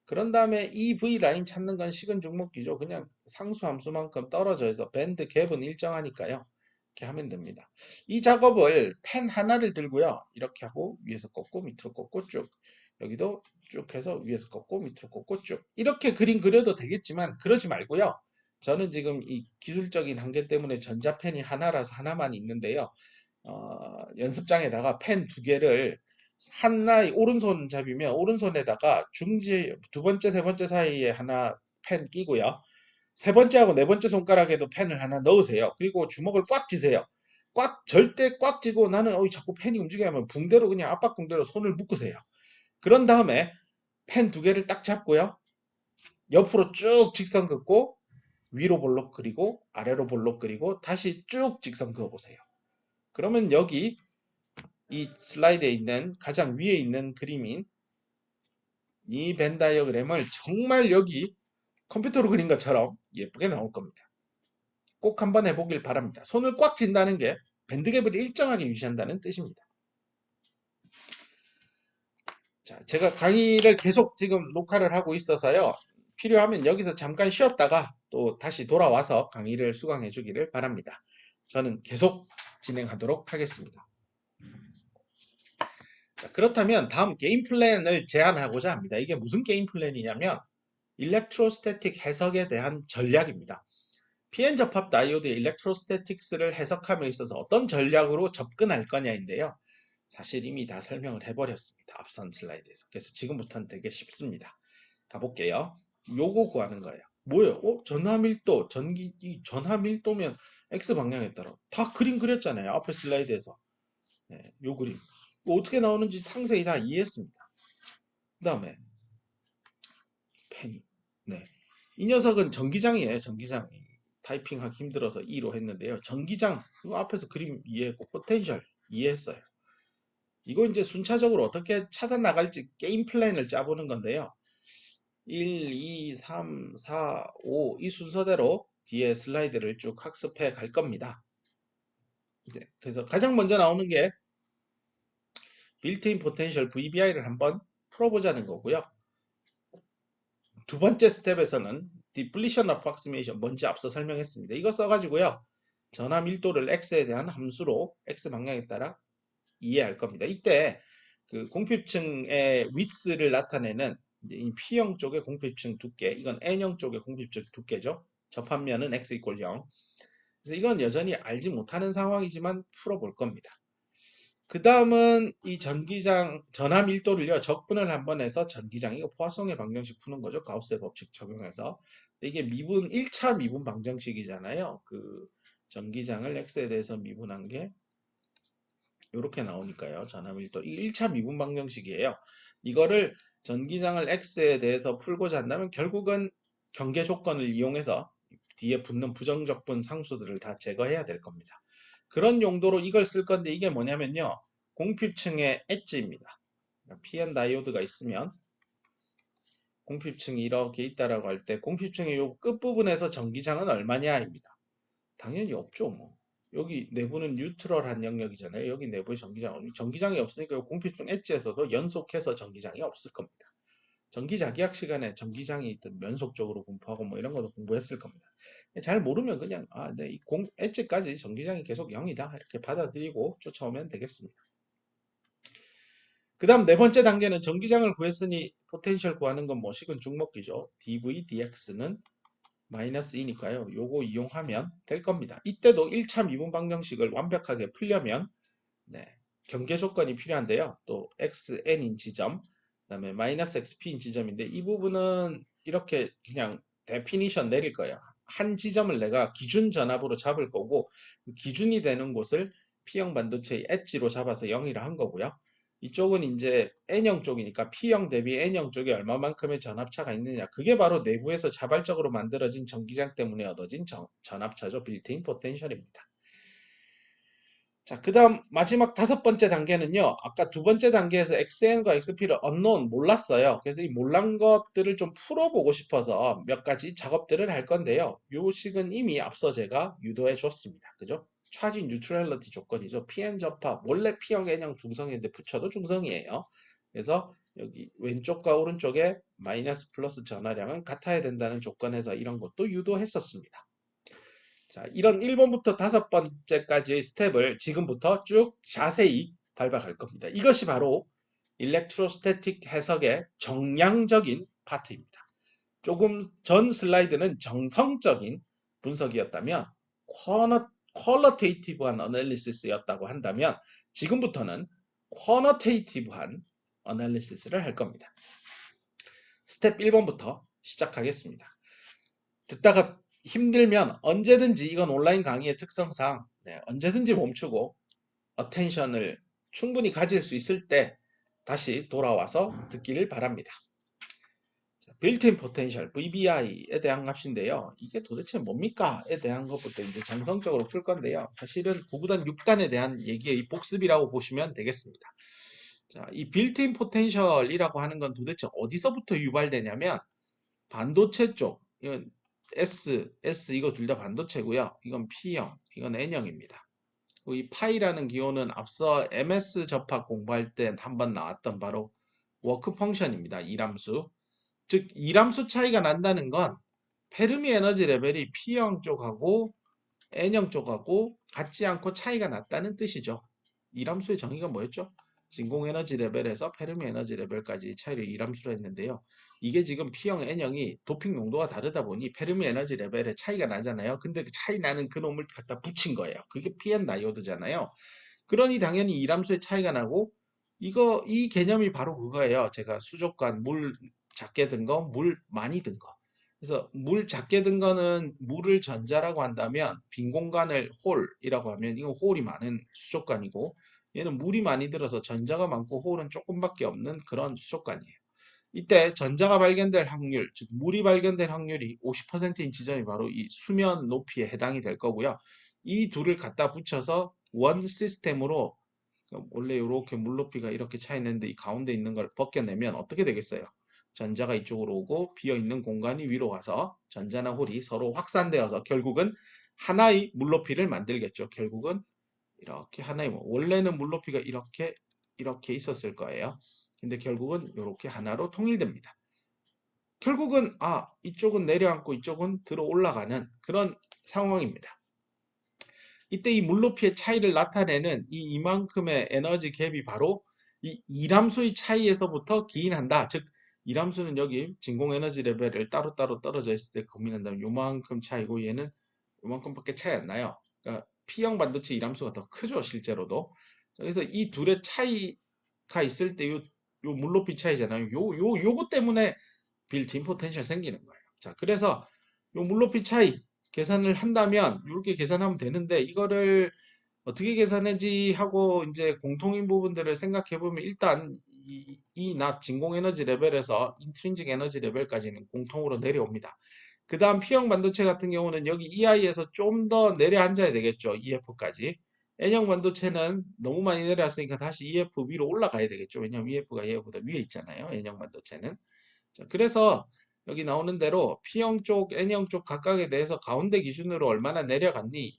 [SPEAKER 1] 그런 다음에 이 V 라인 찾는 건 식은 죽먹기죠. 그냥 상수 함수만큼 떨어져서 밴드 갭은 일정하니까요. 이렇게 하면 됩니다. 이 작업을 펜 하나를 들고요. 이렇게 하고 위에서 꺾고 밑으로 꺾고 쭉. 여기도 쭉 해서 위에서 꺾고 밑으로 꺾고 쭉. 이렇게 그림 그려도 되겠지만 그러지 말고요. 저는 지금 이 기술적인 한계 때문에 전자펜이 하나라서 하나만 있는데요. 연습장에다가 펜 두 개를 하나의 오른손잡이면 오른손에다가 중지 두 번째 세 번째 사이에 하나 펜 끼고요. 세 번째하고 네 번째 손가락에도 펜을 하나 넣으세요. 그리고 주먹을 꽉 쥐세요. 절대 꽉 쥐고 나는 자꾸 펜이 움직여 하면 붕대로 그냥 압박 붕대로 손을 묶으세요. 그런 다음에 펜 두 개를 딱 잡고요. 옆으로 쭉 직선 긋고 위로 볼록 그리고 아래로 볼록 그리고 다시 쭉 직선 그어보세요. 그러면 여기 이 슬라이드에 있는 가장 위에 있는 그림인 이 벤 다이어그램을 정말 여기 컴퓨터로 그린 것처럼 예쁘게 나올 겁니다. 꼭 한번 해보길 바랍니다. 손을 꽉 쥔다는 게 밴드갭을 일정하게 유지한다는 뜻입니다. 자, 제가 강의를 계속 지금 녹화를 하고 있어서요. 필요하면 여기서 잠깐 쉬었다가 또 다시 돌아와서 강의를 수강해 주기를 바랍니다. 저는 계속 진행하도록 하겠습니다. 자, 그렇다면 다음 게임 플랜을 제안하고자 합니다. 이게 무슨 게임 플랜이냐면 일렉트로스태틱 해석에 대한 전략입니다. PN 접합 다이오드의 일렉트로스태틱스를 해석함에 있어서 어떤 전략으로 접근할 거냐인데요. 사실 이미 다 설명을 해버렸습니다. 앞선 슬라이드에서. 그래서 지금부터는 되게 쉽습니다. 가볼게요. 요거 구하는 거예요. 뭐예요? 전하밀도, 전하밀도면 X방향에 따라 다 그림 그렸잖아요. 앞에 슬라이드에서. 네, 요 그림. 어떻게 나오는지 상세히 다 이해했습니다. 그 다음에 펜이. 네. 이 녀석은 전기장이에요. 전기장. 타이핑하기 힘들어서 2로 했는데요. 전기장. 이거 앞에서 그림 이해했고 포텐셜 이해했어요. 이거 이제 순차적으로 어떻게 차단 나갈지 게임 플랜을 짜보는 건데요. 1, 2, 3, 4, 5 이 순서대로 뒤에 슬라이드를 쭉 학습해 갈 겁니다. 그래서 가장 먼저 나오는 게 빌트인 포텐셜 VBI를 한번 풀어보자는 거고요. 두 번째 스텝에서는 Depletion Approximation 뭔지 앞서 설명했습니다. 이거 써가지고요. 전압 밀도를 X에 대한 함수로 X 방향에 따라 이해할 겁니다. 이때 그 공핍층의 위스를 나타내는 이 P형 쪽의 공핍층 두께, 이건 N형 쪽의 공핍층 두께죠. 접합면은 X 이퀄 0. 그래서 이건 여전히 알지 못하는 상황이지만 풀어볼 겁니다. 그 다음은 이 전기장 전압 밀도를요 적분을 한번 해서 전기장 이거 포화성의 방정식 푸는 거죠. 가우스의 법칙 적용해서. 근데 이게 미분 1차 미분 방정식이잖아요. 그 전기장을 X에 대해서 미분한 게 이렇게 나오니까요. 전압 밀도 이 1차 미분 방정식이에요. 이거를 전기장을 X에 대해서 풀고자 한다면 결국은 경계 조건을 이용해서 뒤에 붙는 부정적분 상수들을 다 제거해야 될 겁니다. 그런 용도로 이걸 쓸 건데 이게 뭐냐면요. 공핍층의 엣지입니다. PN 다이오드가 있으면 공핍층이 이렇게 있다라고 할 때 공핍층의 요 끝부분에서 전기장은 얼마냐입니다. 당연히 없죠, 뭐. 여기 내부는 뉴트럴한 영역이잖아요. 여기 내부에 전기장이 없으니까 공핍층 엣지에서도 연속해서 전기장이 없을 겁니다. 전기자기학 시간에 전기장이 있든 연속적으로 분포하고 뭐 이런 것도 공부했을 겁니다. 잘 모르면 그냥 네, 이 엣지까지 전기장이 계속 0이다 이렇게 받아들이고 쫓아오면 되겠습니다. 그 다음 네 번째 단계는 전기장을 구했으니 포텐셜 구하는 건 뭐 식은 죽먹기죠. dV, dx는 마이너스 2니까요. 요거 이용하면 될 겁니다. 이때도 1차 미분 방정식을 완벽하게 풀려면 네, 경계 조건이 필요한데요. 또 xn인 지점, 그다음에 마이너스 xp인 지점인데 이 부분은 이렇게 그냥 데피니션 내릴 거예요. 한 지점을 내가 기준 전압으로 잡을 거고 그 기준이 되는 곳을 P형 반도체의 엣지로 잡아서 0이라 한 거고요. 이쪽은 이제 N형 쪽이니까 P형 대비 N형 쪽에 얼마만큼의 전압차가 있느냐. 그게 바로 내부에서 자발적으로 만들어진 전기장 때문에 얻어진 전압차죠. 빌트인 포텐셜입니다. 자, 그 다음 마지막 다섯 번째 단계는요. 아까 두 번째 단계에서 XN과 XP를 unknown 몰랐어요. 그래서 이 몰란 것들을 좀 풀어보고 싶어서 몇 가지 작업들을 할 건데요. 요 식은 이미 앞서 제가 유도해 줬습니다. 그죠? 차지 뉴트럴리티 조건이죠. PN 접합, 원래 P형 N형 중성인데 붙여도 중성이에요. 그래서 여기 왼쪽과 오른쪽에 마이너스 플러스 전하량은 같아야 된다는 조건에서 이런 것도 유도했었습니다. 자, 이런 1번부터 5번째까지의 스텝을 지금부터 쭉 자세히 밟아갈 겁니다. 이것이 바로 일렉트로스태틱 해석의 정량적인 파트입니다. 조금 전 슬라이드는 정성적인 분석이었다면 퀄러테이티브한 어널리시스였다고 한다면 지금부터는 쿼너테이티브한 어널리시스를 할 겁니다. 스텝 1번부터 시작하겠습니다. 듣다가 힘들면 언제든지 이건 온라인 강의의 특성상 언제든지 멈추고 어텐션을 충분히 가질 수 있을 때 다시 돌아와서 듣기를 바랍니다. 빌트인 포텐셜 VBI에 대한 값인데요. 이게 도대체 뭡니까?에 대한 것부터 이제 정성적으로 풀 건데요. 사실은 구구단 6단에 대한 얘기의 복습이라고 보시면 되겠습니다. 자, 이 빌트인 포텐셜이라고 하는 건 도대체 어디서부터 유발되냐면 반도체 쪽, 이건 S 이거 둘 다 반도체고요. 이건 P형, 이건 N형입니다. 이 파이라는 기호는 앞서 MS 접합 공부할 때 한번 나왔던 바로 워크 펑션입니다. 이람수. 즉 이람수 차이가 난다는 건 페르미 에너지 레벨이 P형 쪽하고 N형 쪽하고 같지 않고 차이가 났다는 뜻이죠. 이람수의 정의가 뭐였죠? 진공 에너지 레벨에서 페르미 에너지 레벨까지 차이를 이람수로 했는데요. 이게 지금 P형, N형이 도핑 농도가 다르다 보니 페르미 에너지 레벨에 차이가 나잖아요. 근데 그 차이 나는 그 놈을 갖다 붙인 거예요. 그게 PN 다이오드잖아요. 그러니 당연히 이람수의 차이가 나고 이 개념이 바로 그거예요. 제가 수족관 물 작게 든 거, 물 많이 든 거. 그래서 물 작게 든 거는 물을 전자라고 한다면 빈 공간을 홀이라고 하면 이건 홀이 많은 수족관이고 얘는 물이 많이 들어서 전자가 많고 홀은 조금밖에 없는 그런 수족관이에요. 이때 전자가 발견될 확률, 즉 물이 발견될 확률이 50%인 지점이 바로 이 수면 높이에 해당이 될 거고요. 이 둘을 갖다 붙여서 원 시스템으로 원래 이렇게 물 높이가 이렇게 차 있는데 이 가운데 있는 걸 벗겨내면 어떻게 되겠어요? 전자가 이쪽으로 오고 비어있는 공간이 위로 가서 전자나 홀이 서로 확산되어서 결국은 하나의 물높이를 만들겠죠. 결국은 이렇게 하나의 원래는 물높이가 이렇게 있었을 거예요. 근데 결국은 이렇게 하나로 통일됩니다. 결국은 이쪽은 내려앉고 이쪽은 들어 올라가는 그런 상황입니다. 이때 이 물높이의 차이를 나타내는 이만큼의 에너지 갭이 바로 이 이람수의 차이에서부터 기인한다. 즉 이람수는 여기 진공 에너지 레벨을 따로따로 떨어져 있을 때 고민한다면 요만큼 차이고 얘는 요만큼밖에 차이 안 나요. 그러니까 P형 반도체 이람수가 더 크죠, 실제로도. 그래서 이 둘의 차이가 있을 때 요 물높이 차이잖아요. 요거 때문에 빌트인 포텐셜 생기는 거예요. 자, 그래서 요 물높이 차이 계산을 한다면 이렇게 계산하면 되는데 이거를 어떻게 계산하지 하고 이제 공통인 부분들을 생각해 보면 일단 이낮 진공 에너지 레벨에서 인트린직 에너지 레벨까지는 공통으로 내려옵니다. 그 다음 P형 반도체 같은 경우는 여기 EI에서 좀 더 내려앉아야 되겠죠. EF까지. N형 반도체는 너무 많이 내려왔으니까 다시 EF 위로 올라가야 되겠죠. 왜냐하면 EF가 얘보다 위에 있잖아요. N형 반도체는. 자, 그래서 여기 나오는 대로 P형 쪽, N형 쪽 각각에 대해서 가운데 기준으로 얼마나 내려갔니?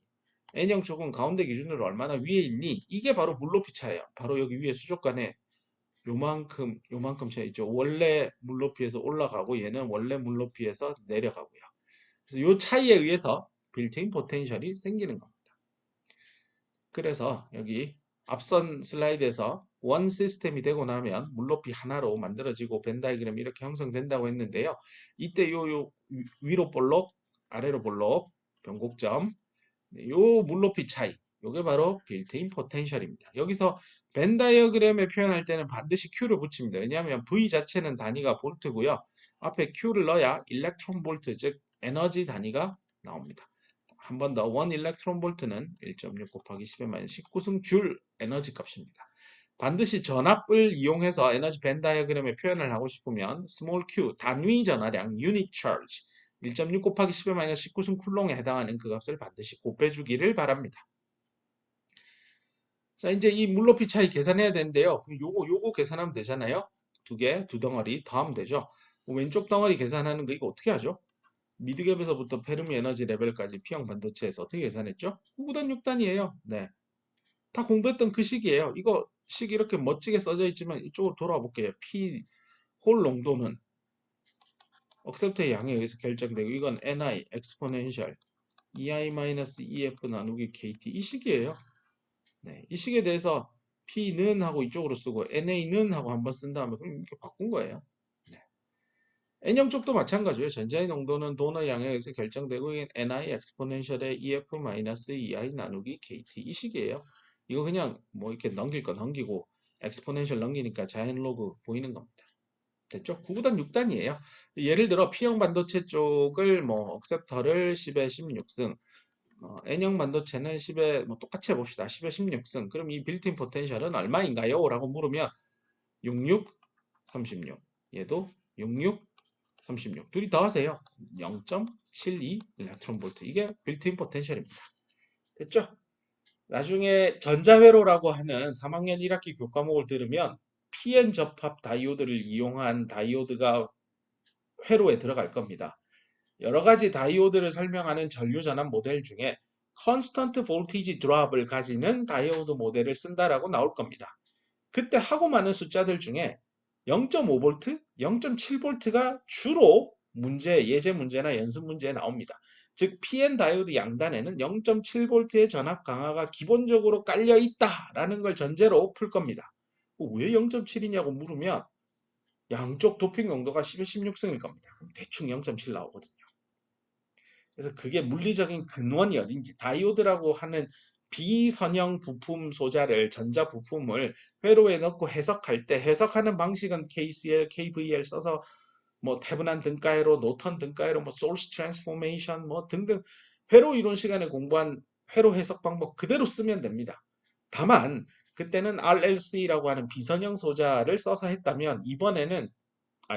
[SPEAKER 1] N형 쪽은 가운데 기준으로 얼마나 위에 있니? 이게 바로 물높이 차예요. 바로 여기 위에 수족관에 요만큼 차이 있죠. 원래 물높이에서 올라가고 얘는 원래 물높이에서 내려가고요. 그래서 요 차이에 의해서 빌트인 포텐셜이 생기는 겁니다. 그래서 여기 앞선 슬라이드에서 원 시스템이 되고 나면 물높이 하나로 만들어지고 벤 다이그램이 이렇게 형성된다고 했는데요. 이때 요 위로 볼록, 아래로 볼록, 변곡점, 요 물높이 차이, 요게 바로 빌트인 포텐셜입니다. 여기서 벤 다이어그램에 표현할 때는 반드시 Q를 붙입니다. 왜냐하면 V 자체는 단위가 볼트고요. 앞에 Q를 넣어야 일렉트론 볼트, 즉 에너지 단위가 나옵니다. 한 번 더, 1 일렉트론 볼트는 1.6 곱하기 10의 마이너스 19승 줄 에너지 값입니다. 반드시 전압을 이용해서 에너지 벤 다이어그램에 표현을 하고 싶으면 스몰 q 단위 전하량 유닛 차지 1.6 곱하기 10의 마이너스 19승 쿨롱에 해당하는 그 값을 반드시 곱해주기를 바랍니다. 자, 이제 이 물높이 차이 계산해야 되는데요. 그럼 요거 계산하면 되잖아요. 두 덩어리 더하면 되죠. 왼쪽 덩어리 계산하는 거 이거 어떻게 하죠? 미드갭에서부터 페르미 에너지 레벨까지 P형 반도체에서 어떻게 계산했죠? 9단 6단이에요. 네. 다 공부했던 그 식이에요. 이거 식 이렇게 멋지게 써져 있지만 이쪽으로 돌아와 볼게요. P 홀 농도는 억셉트의 양에 의해서 결정되고 이건 NI 엑스포넨셜 EI-EF 나누기 KT 이 식이에요. 네. 이 식에 대해서 P는 하고 이쪽으로 쓰고 NA는 하고 한번 쓴 다음에 그럼 이렇게 바꾼 거예요. N형 쪽도 마찬가지예요. 전자의 농도는 도너 양에 의해서 결정되고 NI 엑스포넨셜의 EF-EI 나누기 KT 이 식이에요. 이거 그냥 뭐 이렇게 넘길 거 넘기고 엑스포넨셜 넘기니까 자연 로그 보이는 겁니다. 됐죠? 9구단 6단이에요. 예를 들어 P형 반도체 쪽을 뭐 억셉터를 10에 16승, N형 반도체는 10에 뭐 똑같이 해봅시다. 10에 16승. 그럼 이 빌트인 포텐셜은 얼마인가요? 라고 물으면 66, 36. 얘도 66, 36. 둘이 더하세요. 0.72 일렉트론 볼트. 이게 빌트인 포텐셜입니다. 됐죠? 나중에 전자회로라고 하는 3학년 1학기 교과목을 들으면 PN 접합 다이오드를 이용한 다이오드가 회로에 들어갈 겁니다. 여러 가지 다이오드를 설명하는 전류 전압 모델 중에 컨스턴트 볼티지 드롭을 가지는 다이오드 모델을 쓴다라고 나올 겁니다. 그때 하고 많은 숫자들 중에 0.5V, 0.7V가 주로 예제 문제나 연습 문제에 나옵니다. 즉 PN 다이오드 양단에는 0.7V의 전압 강화가 기본적으로 깔려 있다라는 걸 전제로 풀 겁니다. 왜 0.7이냐고 물으면 양쪽 도핑 농도가 10에 16승일 겁니다. 그럼 대충 0.7 나오거든요. 그래서 그게 물리적인 근원이 어딘지 다이오드라고 하는 비선형 부품 소자를 전자 부품을 회로에 넣고 해석할 때 해석하는 방식은 KCL, KVL 써서 뭐 태분한 등가회로, 노턴 등가회로, 뭐 소스 트랜스포메이션 뭐 등등 회로 이론 시간에 공부한 회로 해석 방법 그대로 쓰면 됩니다. 다만 그때는 RLC라고 하는 비선형 소자를 써서 했다면 이번에는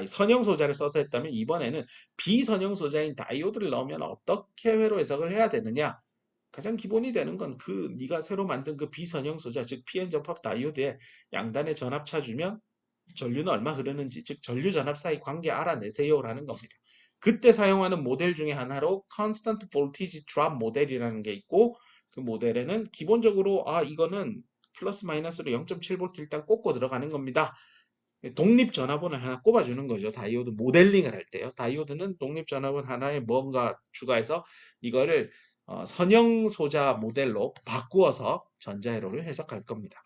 [SPEAKER 1] 선형 소자를 써서 했다면 이번에는 비선형 소자인 다이오드를 넣으면 어떻게 회로 해석을 해야 되느냐? 가장 기본이 되는 건 네가 새로 만든 그 비선형 소자, 즉 PN 접합 다이오드에 양단의 전압차 주면 전류는 얼마 흐르는지, 즉 전류 전압 사이 관계 알아내세요라는 겁니다. 그때 사용하는 모델 중에 하나로 Constant Voltage Drop 모델이라는 게 있고 그 모델에는 기본적으로 이거는 플러스 마이너스로 0.7V 일단 꽂고 들어가는 겁니다. 독립 전화번호 하나 꼽아주는 거죠. 다이오드 모델링을 할 때요. 다이오드는 독립 전화번호 하나에 뭔가 추가해서 이거를 선형 소자 모델로 바꾸어서 전자회로를 해석할 겁니다.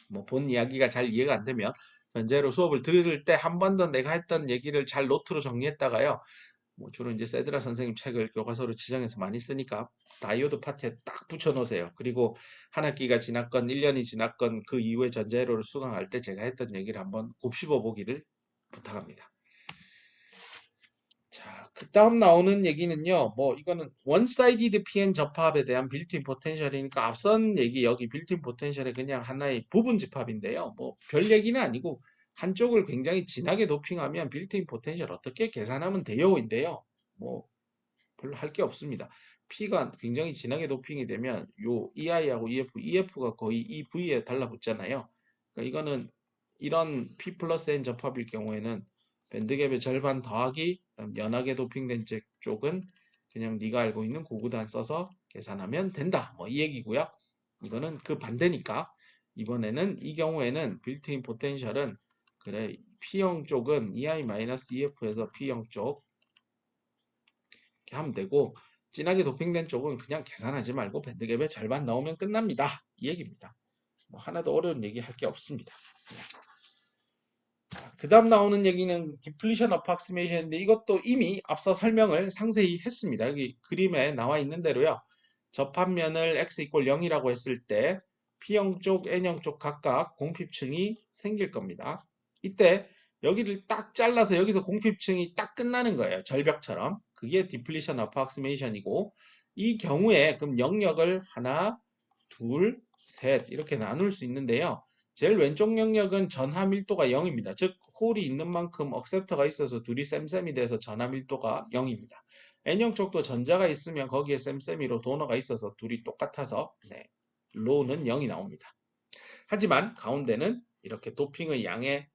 [SPEAKER 1] 뭐 본 이야기가 잘 이해가 안 되면 전자회로 수업을 들을 때 한 번 더 내가 했던 얘기를 잘 노트로 정리했다가요. 뭐 주로 이제 세드라 선생님 책을 교과서로 지정해서 많이 쓰니까 다이오드 파트에 딱 붙여 놓으세요. 그리고 한 학기가 지났건 1년이 지났건 그 이후에 전자회로를 수강할 때 제가 했던 얘기를 한번 곱씹어 보기를 부탁합니다. 자, 그 다음 나오는 얘기는요. 뭐 이거는 원사이디드 PN 접합에 대한 빌트인 포텐셜이니까 앞선 얘기 여기 빌트인 포텐셜의 그냥 하나의 부분 집합인데요. 뭐 별 얘기는 아니고 한쪽을 굉장히 진하게 도핑하면 빌트인 포텐셜 어떻게 계산하면 돼요인데요. 뭐 별로 할 게 없습니다. P가 굉장히 진하게 도핑이 되면 요 EI하고 EF가 거의 이 V에 달라붙잖아요. 그러니까 이거는 이런 P 플러스 N 접합일 경우에는 밴드갭의 절반 더하기 연하게 도핑된 쪽은 그냥 네가 알고 있는 고구단 써서 계산하면 된다. 뭐 이 얘기고요. 이거는 그 반대니까 이번에는 이 경우에는 빌트인 포텐셜은 그래 P형 쪽은 EI-EF에서 P형 쪽 이렇게 하면 되고 진하게 도핑된 쪽은 그냥 계산하지 말고 밴드갭의 절반 넣으면 끝납니다. 이 얘기입니다. 뭐 하나도 어려운 얘기 할 게 없습니다. 그 다음 나오는 얘기는 디플리션 어프락시메이션인데 이것도 이미 앞서 설명을 상세히 했습니다. 여기 그림에 나와 있는 대로요. 접합면을 x 이퀄 0이라고 했을 때 P형 쪽, N형 쪽 각각 공핍층이 생길 겁니다. 이때 여기를 딱 잘라서 여기서 공핍층이 딱 끝나는 거예요. 절벽처럼. 그게 디플리션 어프락시메이션이고 이 경우에 그럼 영역을 하나, 둘, 셋 이렇게 나눌 수 있는데요. 제일 왼쪽 영역은 전하 밀도가 0입니다. 즉 홀이 있는 만큼 억셉터가 있어서 둘이 쌤쌤이 돼서 전하 밀도가 0입니다. N형 쪽도 전자가 있으면 거기에 쌤쌤이로 도너가 있어서 둘이 똑같아서 로는 0이 나옵니다. 하지만 가운데는 이렇게 도핑의 양에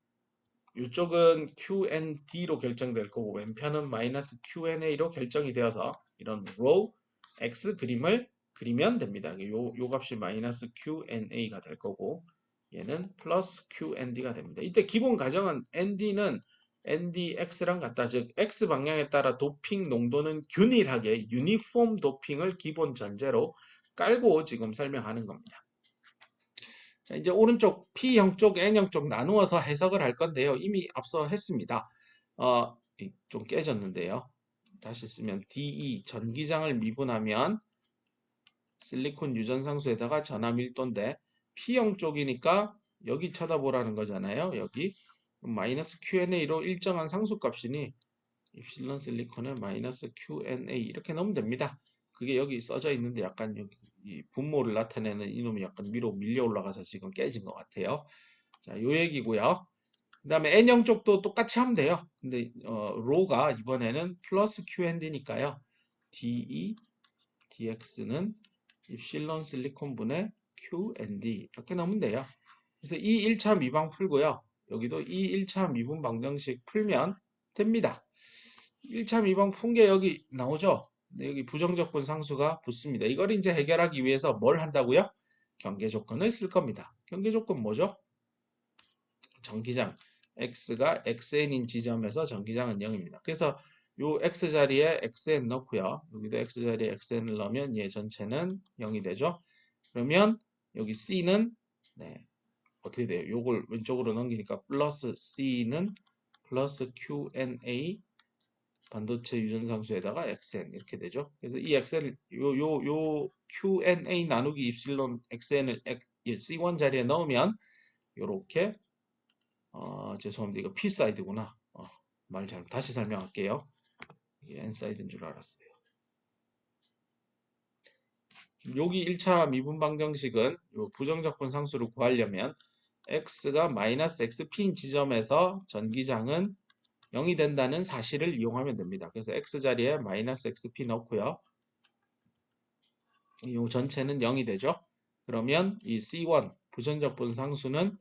[SPEAKER 1] 이쪽은 QND로 결정될 거고 왼편은 마이너스 QNA로 결정이 되어서 이런 로 X 그림을 그리면 됩니다. 요 값이 마이너스 QNA가 될 거고 얘는 플러스 QND가 됩니다. 이때 기본 가정은 ND는 NDX랑 같다. 즉 X 방향에 따라 도핑 농도는 균일하게 유니폼 도핑을 기본 전제로 깔고 지금 설명하는 겁니다. 자, 이제 오른쪽 P형 쪽, N형 쪽 나누어서 해석을 할 건데요. 이미 앞서 했습니다. 좀 깨졌는데요. 다시 쓰면 DE 전기장을 미분하면 실리콘 유전상수에다가 전하 밀도인데 P형 쪽이니까 여기 쳐다보라는 거잖아요. 여기 마이너스 Q&A로 일정한 상수값이니 입실론 실리콘에 마이너스 Q&A 이렇게 넣으면 됩니다. 그게 여기 써져 있는데 약간 여기 이 분모를 나타내는 이놈이 약간 위로 밀려 올라가서 지금 깨진 것 같아요. 자, 요 얘기고요. 그 다음에 N형 쪽도 똑같이 하면 돼요. 근데 로가 이번에는 플러스 Q&D니까요. DE, DX는 입실론 실리콘분의 Q&D 이렇게 넣으면 돼요. 그래서 이 1차 미방 풀고요. 여기도 이 1차 미분 방정식 풀면 됩니다. 1차 미방 푼 게 여기 나오죠? 여기 부정적분 상수가 붙습니다. 이걸 이제 해결하기 위해서 뭘 한다고요? 경계 조건을 쓸 겁니다. 경계 조건 뭐죠? 전기장 x가 xn인 지점에서 전기장은 0입니다. 그래서 요 x 자리에 xn 넣고요. 여기도 x 자리에 xn을 넣으면 얘 전체는 0이 되죠. 그러면 여기 c는 네, 어떻게 돼요? 요걸 왼쪽으로 넘기니까 플러스 c는 플러스 qna 반도체 유전상수에다가 xn 이렇게 되죠. 그래서 이 xn 요 qna 나누기 입실론 xn을 c1 자리에 넣으면 요렇게 죄송합니다. 이거 P 사이드구나. 말 잘못 다시 설명할게요. 이게 N 사이드인 줄 알았어요. 여기 1차 미분 방정식은 요 부정적분 상수를 구하려면 x가 마이너스 xp인 지점에서 전기장은 0이 된다는 사실을 이용하면 됩니다. 그래서 x 자리에 마이너스 xp 넣고요. 이 전체는 0이 되죠. 그러면 이 C1 부정적분 상수는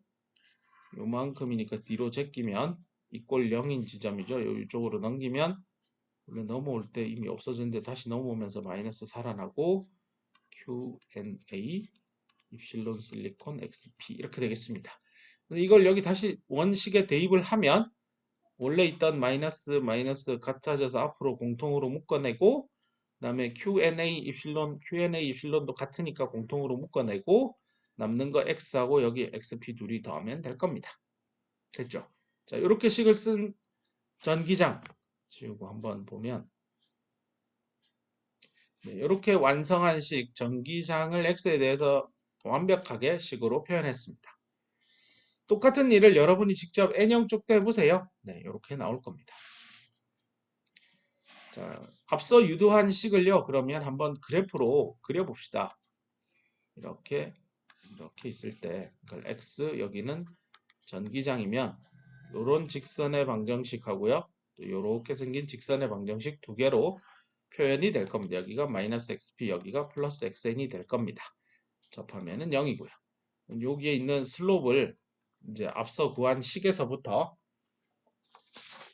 [SPEAKER 1] 요만큼이니까 뒤로 제끼면 이꼴 0인 지점이죠. 이쪽으로 넘기면 원래 넘어올 때 이미 없어졌는데 다시 넘어오면서 마이너스 살아나고 Q&A 입실론 실리콘 XP 이렇게 되겠습니다. 이걸 여기 다시 원식에 대입을 하면 원래 있던 마이너스 같아져서 앞으로 공통으로 묶어내고 그 다음에 Q&A 입실론도 같으니까 공통으로 묶어내고 남는 거 X하고 여기 XP 둘이 더하면 될 겁니다. 됐죠? 자, 이렇게 식을 쓴 전기장 지우고 한번 보면 네, 이렇게 완성한 식 전기장을 X에 대해서 완벽하게 식으로 표현했습니다. 똑같은 일을 여러분이 직접 N형 쪽도 해보세요. 네, 이렇게 나올 겁니다. 자, 앞서 유도한 식을요. 그러면 한번 그래프로 그려봅시다. 이렇게 있을 때 그러니까 X 여기는 전기장이면 이런 직선의 방정식 하고요. 또 이렇게 생긴 직선의 방정식 두 개로 표현이 될 겁니다. 여기가 마이너스 XP, 여기가 플러스 XN이 될 겁니다. 접하면은 0이고요. 여기에 있는 슬롭을 이제 앞서 구한 식에서부터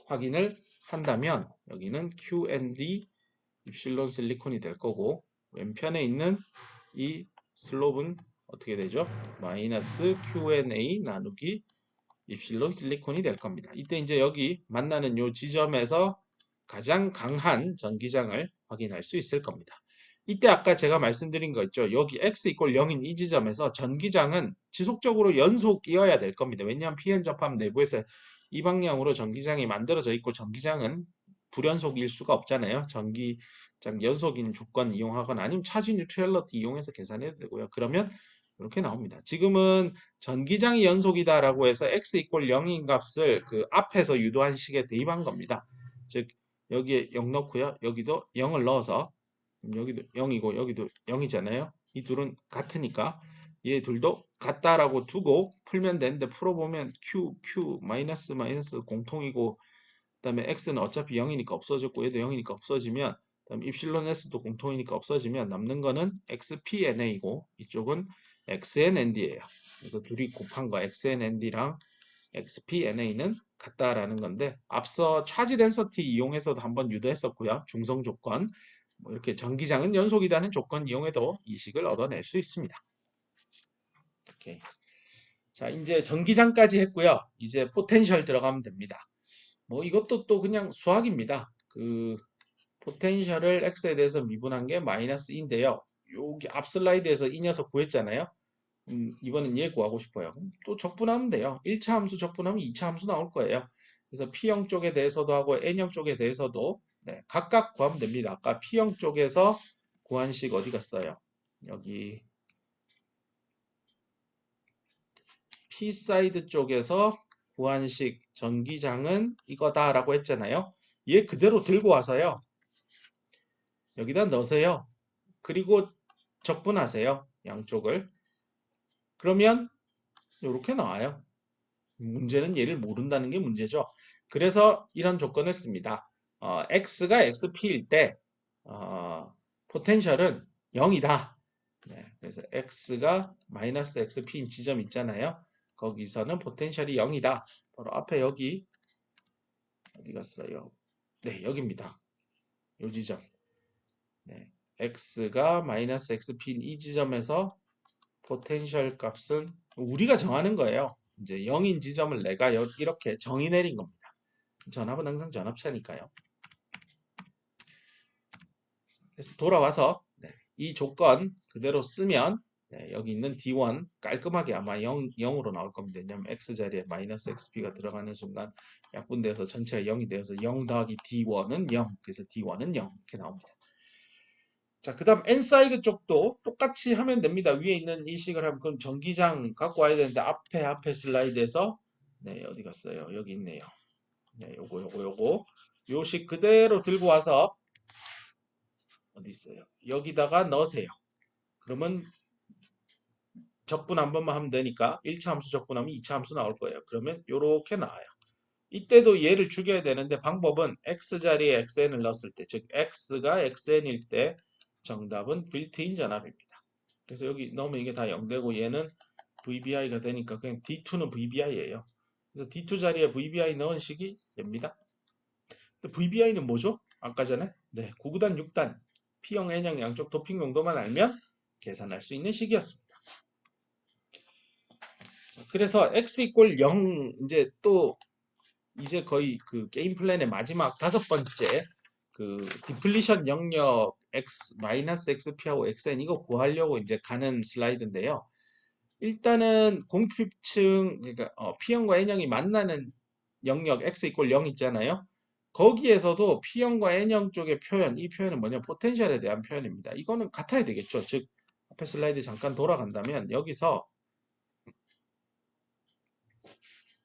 [SPEAKER 1] 확인을 한다면 여기는 QND 입실론 실리콘이 될 거고 왼편에 있는 이 슬롭은 어떻게 되죠? 마이너스 QNA 나누기 입실론 실리콘이 될 겁니다. 이때 이제 여기 만나는 요 지점에서 가장 강한 전기장을 확인할 수 있을 겁니다. 이때 아까 제가 말씀드린 거 있죠. 여기 x = 0인 이 지점에서 전기장은 지속적으로 연속이어야 될 겁니다. 왜냐하면 pn 접합 내부에서 이 방향으로 전기장이 만들어져 있고 전기장은 불연속일 수가 없잖아요. 전기장 연속인 조건 이용하거나 아니면 차지 뉴트럴러티 이용해서 계산해도 되고요. 그러면 이렇게 나옵니다. 지금은 전기장이 연속이다라고 해서 x = 0인 값을 그 앞에서 유도한 식에 대입한 겁니다. 즉 여기에 0 넣고요. 여기도 0을 넣어서 여기도 0이고 여기도 0이잖아요. 이 둘은 같으니까 얘 둘도 같다라고 두고 풀면 되는데 풀어보면 q 마이너스 공통이고 그다음에 x는 어차피 0이니까 없어졌고 얘도 0이니까 없어지면 그다음에 입실론 s도 공통이니까 없어지면 남는 거는 xpna이고 이쪽은 xnnd예요. 그래서 둘이 곱한 거 xnnd랑 xpna는 같다라는 건데 앞서 차지 덴서티 이용해서도 한번 유도했었고요. 중성 조건 뭐 이렇게 전기장은 연속이라는 조건 이용해도 이 식을 얻어낼 수 있습니다. 오케이. 자, 이제 전기장까지 했고요. 이제 포텐셜 들어가면 됩니다. 뭐 이것도 또 그냥 수학입니다. 그 포텐셜을 x에 대해서 미분한 게 마이너스인데요. 여기 앞 슬라이드에서 이 녀석 구했잖아요. 이번엔 얘 구하고 싶어요. 또 적분하면 돼요. 1차 함수 적분하면 2차 함수 나올 거예요. 그래서 P형 쪽에 대해서도 하고 N형 쪽에 대해서도 네, 각각 구하면 됩니다. 아까 P형 쪽에서 구한 식 어디 갔어요? 여기 P 사이드 쪽에서 구한식 전기장은 이거다라고 했잖아요. 얘 그대로 들고 와서요. 여기다 넣으세요. 그리고 적분하세요. 양쪽을. 그러면 이렇게 나와요. 문제는 얘를 모른다는 게 문제죠. 그래서 이런 조건을 씁니다. x가 xp일 때 포텐셜은 0이다. 네, 그래서 x가 마이너스 xp인 지점 있잖아요. 거기서는 포텐셜이 0이다. 바로 앞에 여기 어디 갔어요? 네, 여기입니다. 요 지점. 네, x가 마이너스 xp인 이 지점에서 포텐셜 값은 우리가 정하는 거예요. 이제 0인 지점을 내가 이렇게 정의 내린 겁니다. 전압은 항상 전압차니까요. 그래서 돌아와서 이 조건 그대로 쓰면 여기 있는 D1 깔끔하게 아마 0으로 나올 겁니다. 왜냐하면 X자리에 마이너스 XP가 들어가는 순간 약분되어서 전체가 0이 되어서 0 더하기 D1은 0. 그래서 D1은 0 이렇게 나옵니다. 자, 그 다음 N사이드 쪽도 똑같이 하면 됩니다. 위에 있는 이 식을 하면 그럼 전기장 갖고 와야 되는데 앞에 슬라이드에서 네, 어디 갔어요? 여기 있네요. 네, 요거 요 식 그대로 들고 와서 어디 있어요? 여기다가 넣으세요. 그러면 적분 한 번만 하면 되니까 1차 함수 적분하면 2차 함수 나올 거예요. 그러면 요렇게 나와요. 이때도 얘를 죽여야 되는데 방법은 x자리에 xn을 넣었을 때, 즉 x가 xn일 때 정답은 빌트인 전압입니다. 그래서 여기 넣으면 이게 다 0되고 얘는 VBI가 되니까 그냥 D2는 VBI예요. 그래서 D2 자리에 VBI 넣은 식이 됩니다. VBI는 뭐죠? 아까 전에 9구단 6단 P형, N형 양쪽 도핑 용도만 알면 계산할 수 있는 식이었습니다. 그래서 x 이퀄 0 이제 거의 그 게임 플랜의 마지막 5번째 그 디플리션 영역 x 마이너스 xp하고 xn 이거 구하려고 이제 가는 슬라이드인데요. 일단은 공핍층 그러니까 P형과 N형이 만나는 영역 x 이퀄 0 있잖아요. 거기에서도 P형과 N형 쪽의 표현, 이 표현은 뭐냐? 포텐셜에 대한 표현입니다. 이거는 같아야 되겠죠. 즉 앞에 슬라이드 잠깐 돌아간다면 여기서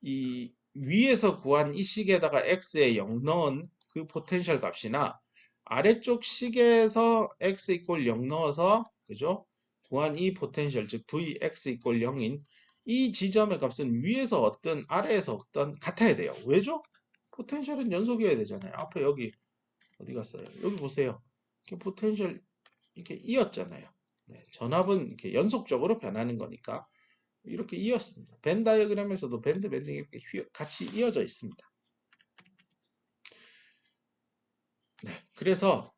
[SPEAKER 1] 이 위에서 구한 이 식에다가 x에 0 넣은 그 포텐셜 값이나 아래쪽 식에서 x 이퀄 0 넣어서 그죠? 구한 이 포텐셜 즉 vx 이퀄 0인 이 지점의 값은 위에서 어떤 아래에서 어떤 같아야 돼요. 왜죠? 포텐셜은 연속이어야 되잖아요. 앞에 여기 어디 갔어요? 여기 보세요. 이렇게 포텐셜 이렇게 이었잖아요. 네, 전압은 이렇게 연속적으로 변하는 거니까 이렇게 이었습니다. 벤 다이어그램에서도 밴드 이렇게 같이 이어져 있습니다. 네, 그래서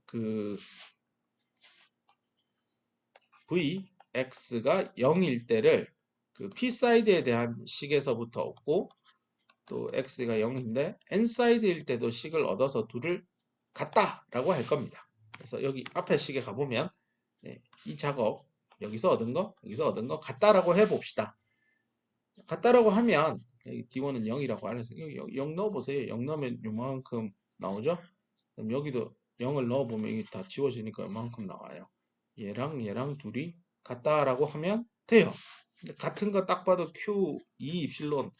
[SPEAKER 1] 그 Vx가 0일 때를 그 P 사이드에 대한 식에서부터 얻고 또 x가 0인데 n 사이드일 때도 식을 얻어서 둘을 같다라고 할 겁니다. 그래서 여기 앞에 식에 가보면 이 작업 여기서 얻은 거 여기서 얻은 거 같다라고 해봅시다. 같다라고 하면 D1은 0이라고 알아서 0 넣어보세요. 0 넣으면 요만큼 나오죠? 그럼 여기도 0을 넣어보면 이게 다 지워지니까 요만큼 나와요. 얘랑 둘이 같다라고 하면 돼요. 근데 같은 거 딱 봐도 Q2 입실론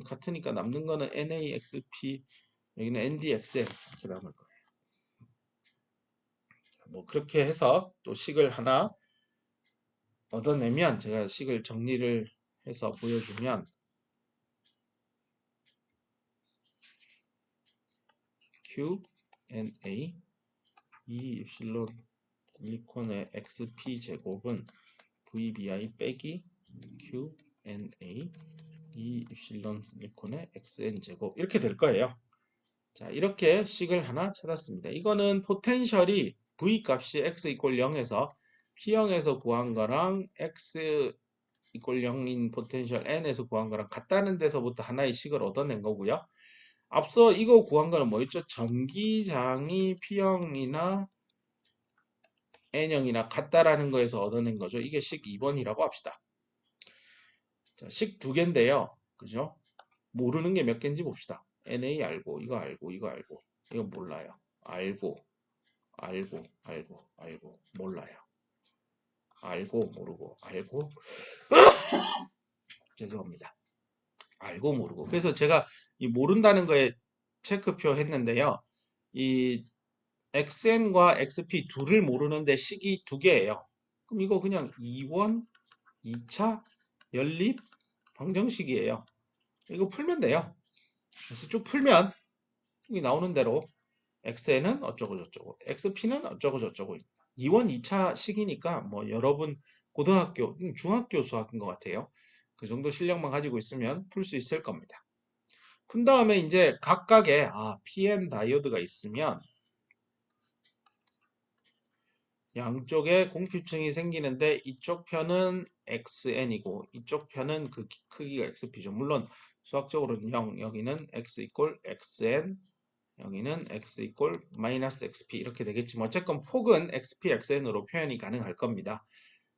[SPEAKER 1] 같으니까 남는 거는 NAXP 여기는 NDXN 이렇게 남을 거예요. 뭐 그렇게 해서 또 식을 하나 얻어내면 제가 식을 정리를 해서 보여주면 QNA 2 입실론 실리콘의 XP 제곱은 VBI 빼기 QNA 2 입실론 실리콘의 XN 제곱 이렇게 될 거예요. 자, 이렇게 식을 하나 찾았습니다. 이거는 포텐셜이 V 값이 x 이퀄 0에서 P형에서 구한 거랑 x 이퀄 0인 포텐셜 n에서 구한 거랑 같다는 데서부터 하나의 식을 얻어낸 거고요. 앞서 이거 구한 거는 뭐였죠? 전기장이 P형이나 N형이나 같다라는 거에서 얻어낸 거죠. 이게 식 2번이라고 합시다. 자, 식 두 개인데요. 그죠? 모르는 게 몇 개인지 봅시다. NA 알고, 이거 알고, 이거 알고, 이거 몰라요. 알고, 몰라요. 알고, 모르고, 알고, 죄송합니다. 알고 모르고. 그래서 제가 이 모른다는 거에 체크표 했는데요. 이 xn과 xp 둘을 모르는데 식이 두 개예요. 그럼 이거 그냥 2원, 2차 연립 방정식이에요. 이거 풀면 돼요. 그래서 쭉 풀면 여기 나오는 대로 xn은 어쩌고 저쩌고, xp는 어쩌고 저쩌고. 2원 2차 식이니까 뭐 여러분 고등학교, 중학교 수학인 것 같아요. 그 정도 실력만 가지고 있으면 풀 수 있을 겁니다. 푼 다음에 이제 각각의 PN 다이오드가 있으면 양쪽에 공피층이 생기는데 이쪽 편은 XN이고 이쪽 편은 그 크기가 XP죠. 물론 수학적으로는 0, 여기는 X 이꼴 XN, 여기는 X 이꼴 마이너스 XP 이렇게 되겠지만 어쨌건 폭은 XP, XN으로 표현이 가능할 겁니다.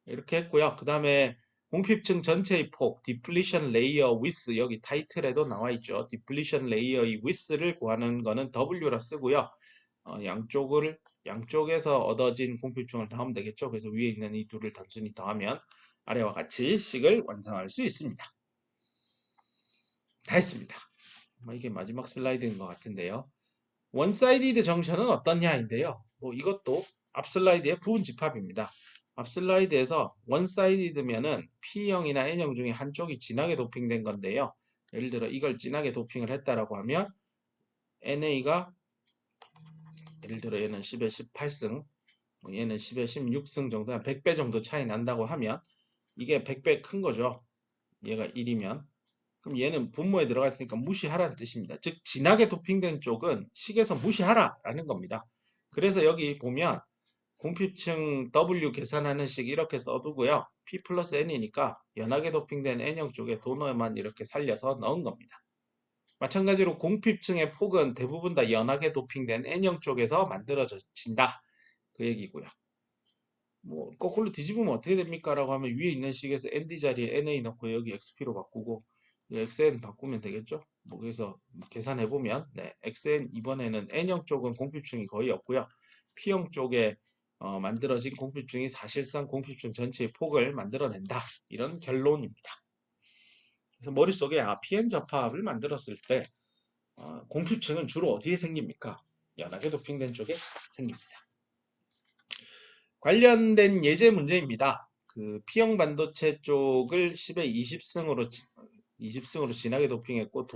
[SPEAKER 1] 이렇게 했고요. 그 다음에 공핍층 전체의 폭, depletion layer width, 여기 타이틀에도 나와 있죠. depletion layer의 width를 구하는 거는 W라 쓰고요. 양쪽에서 얻어진 공핍층을 더하면 되겠죠. 그래서 위에 있는 이 둘을 단순히 더하면 아래와 같이 식을 완성할 수 있습니다. 다 했습니다. 이게 마지막 슬라이드인 것 같은데요. 원사이디드 정션은 어떠냐인데요. 이것도 앞 슬라이드의 부분 집합입니다. 앞 슬라이드에서 원사이디드면은 P형이나 N형 중에 한쪽이 진하게 도핑된 건데요. 예를 들어 이걸 진하게 도핑을 했다라고 하면 NA가 예를 들어 얘는 10에 18승, 얘는 10에 16승 정도, 한 100배 정도 차이 난다고 하면 이게 100배 큰 거죠. 얘가 1이면. 그럼 얘는 분모에 들어가 있으니까 무시하라는 뜻입니다. 즉 진하게 도핑된 쪽은 식에서 무시하라라는 겁니다. 그래서 여기 보면 공핍층 W 계산하는 식 이렇게 써두고요. P 플러스 N이니까 연하게 도핑된 N형 쪽에 도너만 이렇게 살려서 넣은 겁니다. 마찬가지로 공핍층의 폭은 대부분 다 연하게 도핑된 N형 쪽에서 만들어진다. 그 얘기고요. 거꾸로 뒤집으면 어떻게 됩니까? 라고 하면 위에 있는 식에서 ND 자리에 NA 넣고 여기 XP로 바꾸고 XN 바꾸면 되겠죠? 그래서 계산해보면 XN 이번에는 N형 쪽은 공핍층이 거의 없고요. P형 쪽에 만들어진 공핍층이 사실상 공핍층 전체의 폭을 만들어낸다. 이런 결론입니다. 그래서 머릿속에 PN 접합을 만들었을 때 공핍층은 주로 어디에 생깁니까? 연하게 도핑된 쪽에 생깁니다. 관련된 예제 문제입니다. 그 P형 반도체 쪽을 10에 20승으로 진하게 도핑했고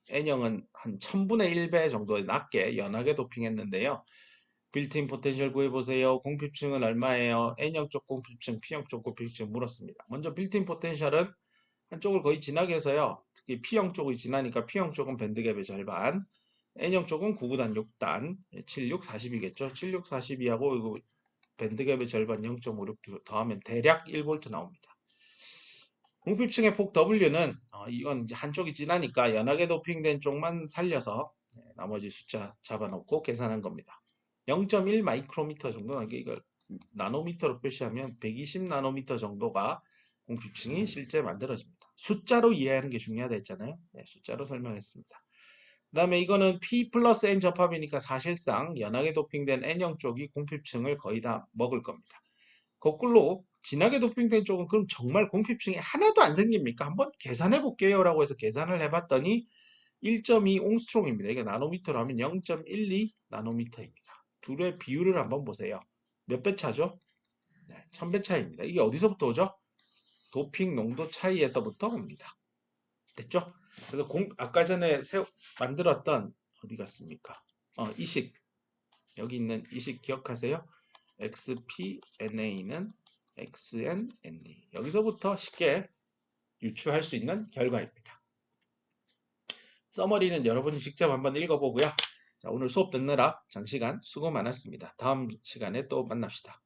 [SPEAKER 1] N형은 한 1000분의 1배 정도 낮게 연하게 도핑했는데요. 빌트인 포텐셜 구해보세요. 공핍층은 얼마예요? N형 쪽 공핍층, P형 쪽 공핍층 물었습니다. 먼저 빌트인 포텐셜은 한쪽을 거의 진하게 해서요. 특히 P형 쪽이 진하니까 P형 쪽은 밴드갭의 절반, N형 쪽은 9구단 6단, 76, 40이겠죠. 76, 42하고 이거 밴드갭의 절반 0.56 더하면 대략 1V 나옵니다. 공핍층의 폭 W는 이건 이제 한쪽이 진하니까 연하게 도핑된 쪽만 살려서 나머지 숫자 잡아놓고 계산한 겁니다. 0.1 마이크로미터 정도는 이걸 나노미터로 표시하면 120 나노미터 정도가 공핍층이 실제 만들어집니다. 숫자로 이해하는 게 중요하다 했잖아요. 숫자로 설명했습니다. 그 다음에 이거는 P 플러스 N 접합이니까 사실상 연하게 도핑된 N형 쪽이 공핍층을 거의 다 먹을 겁니다. 거꾸로 진하게 도핑된 쪽은 그럼 정말 공핍층이 하나도 안 생깁니까? 한번 계산해 볼게요 라고 해서 계산을 해봤더니 1.2 옹스트롱입니다. 이게 나노미터로 하면 0.12 나노미터입니다. 둘의 비율을 한번 보세요. 몇 배 차죠? 1000배 차이입니다. 이게 어디서부터 오죠? 도핑 농도 차이에서부터 옵니다. 됐죠? 그래서 아까 전에 만들었던 어디 갔습니까? 이식 여기 있는 이식 기억하세요? XPNA는 XNND 여기서부터 쉽게 유추할 수 있는 결과입니다. 서머리는 여러분이 직접 한번 읽어보고요. 자, 오늘 수업 듣느라 장시간 수고 많았습니다. 다음 시간에 또 만납시다.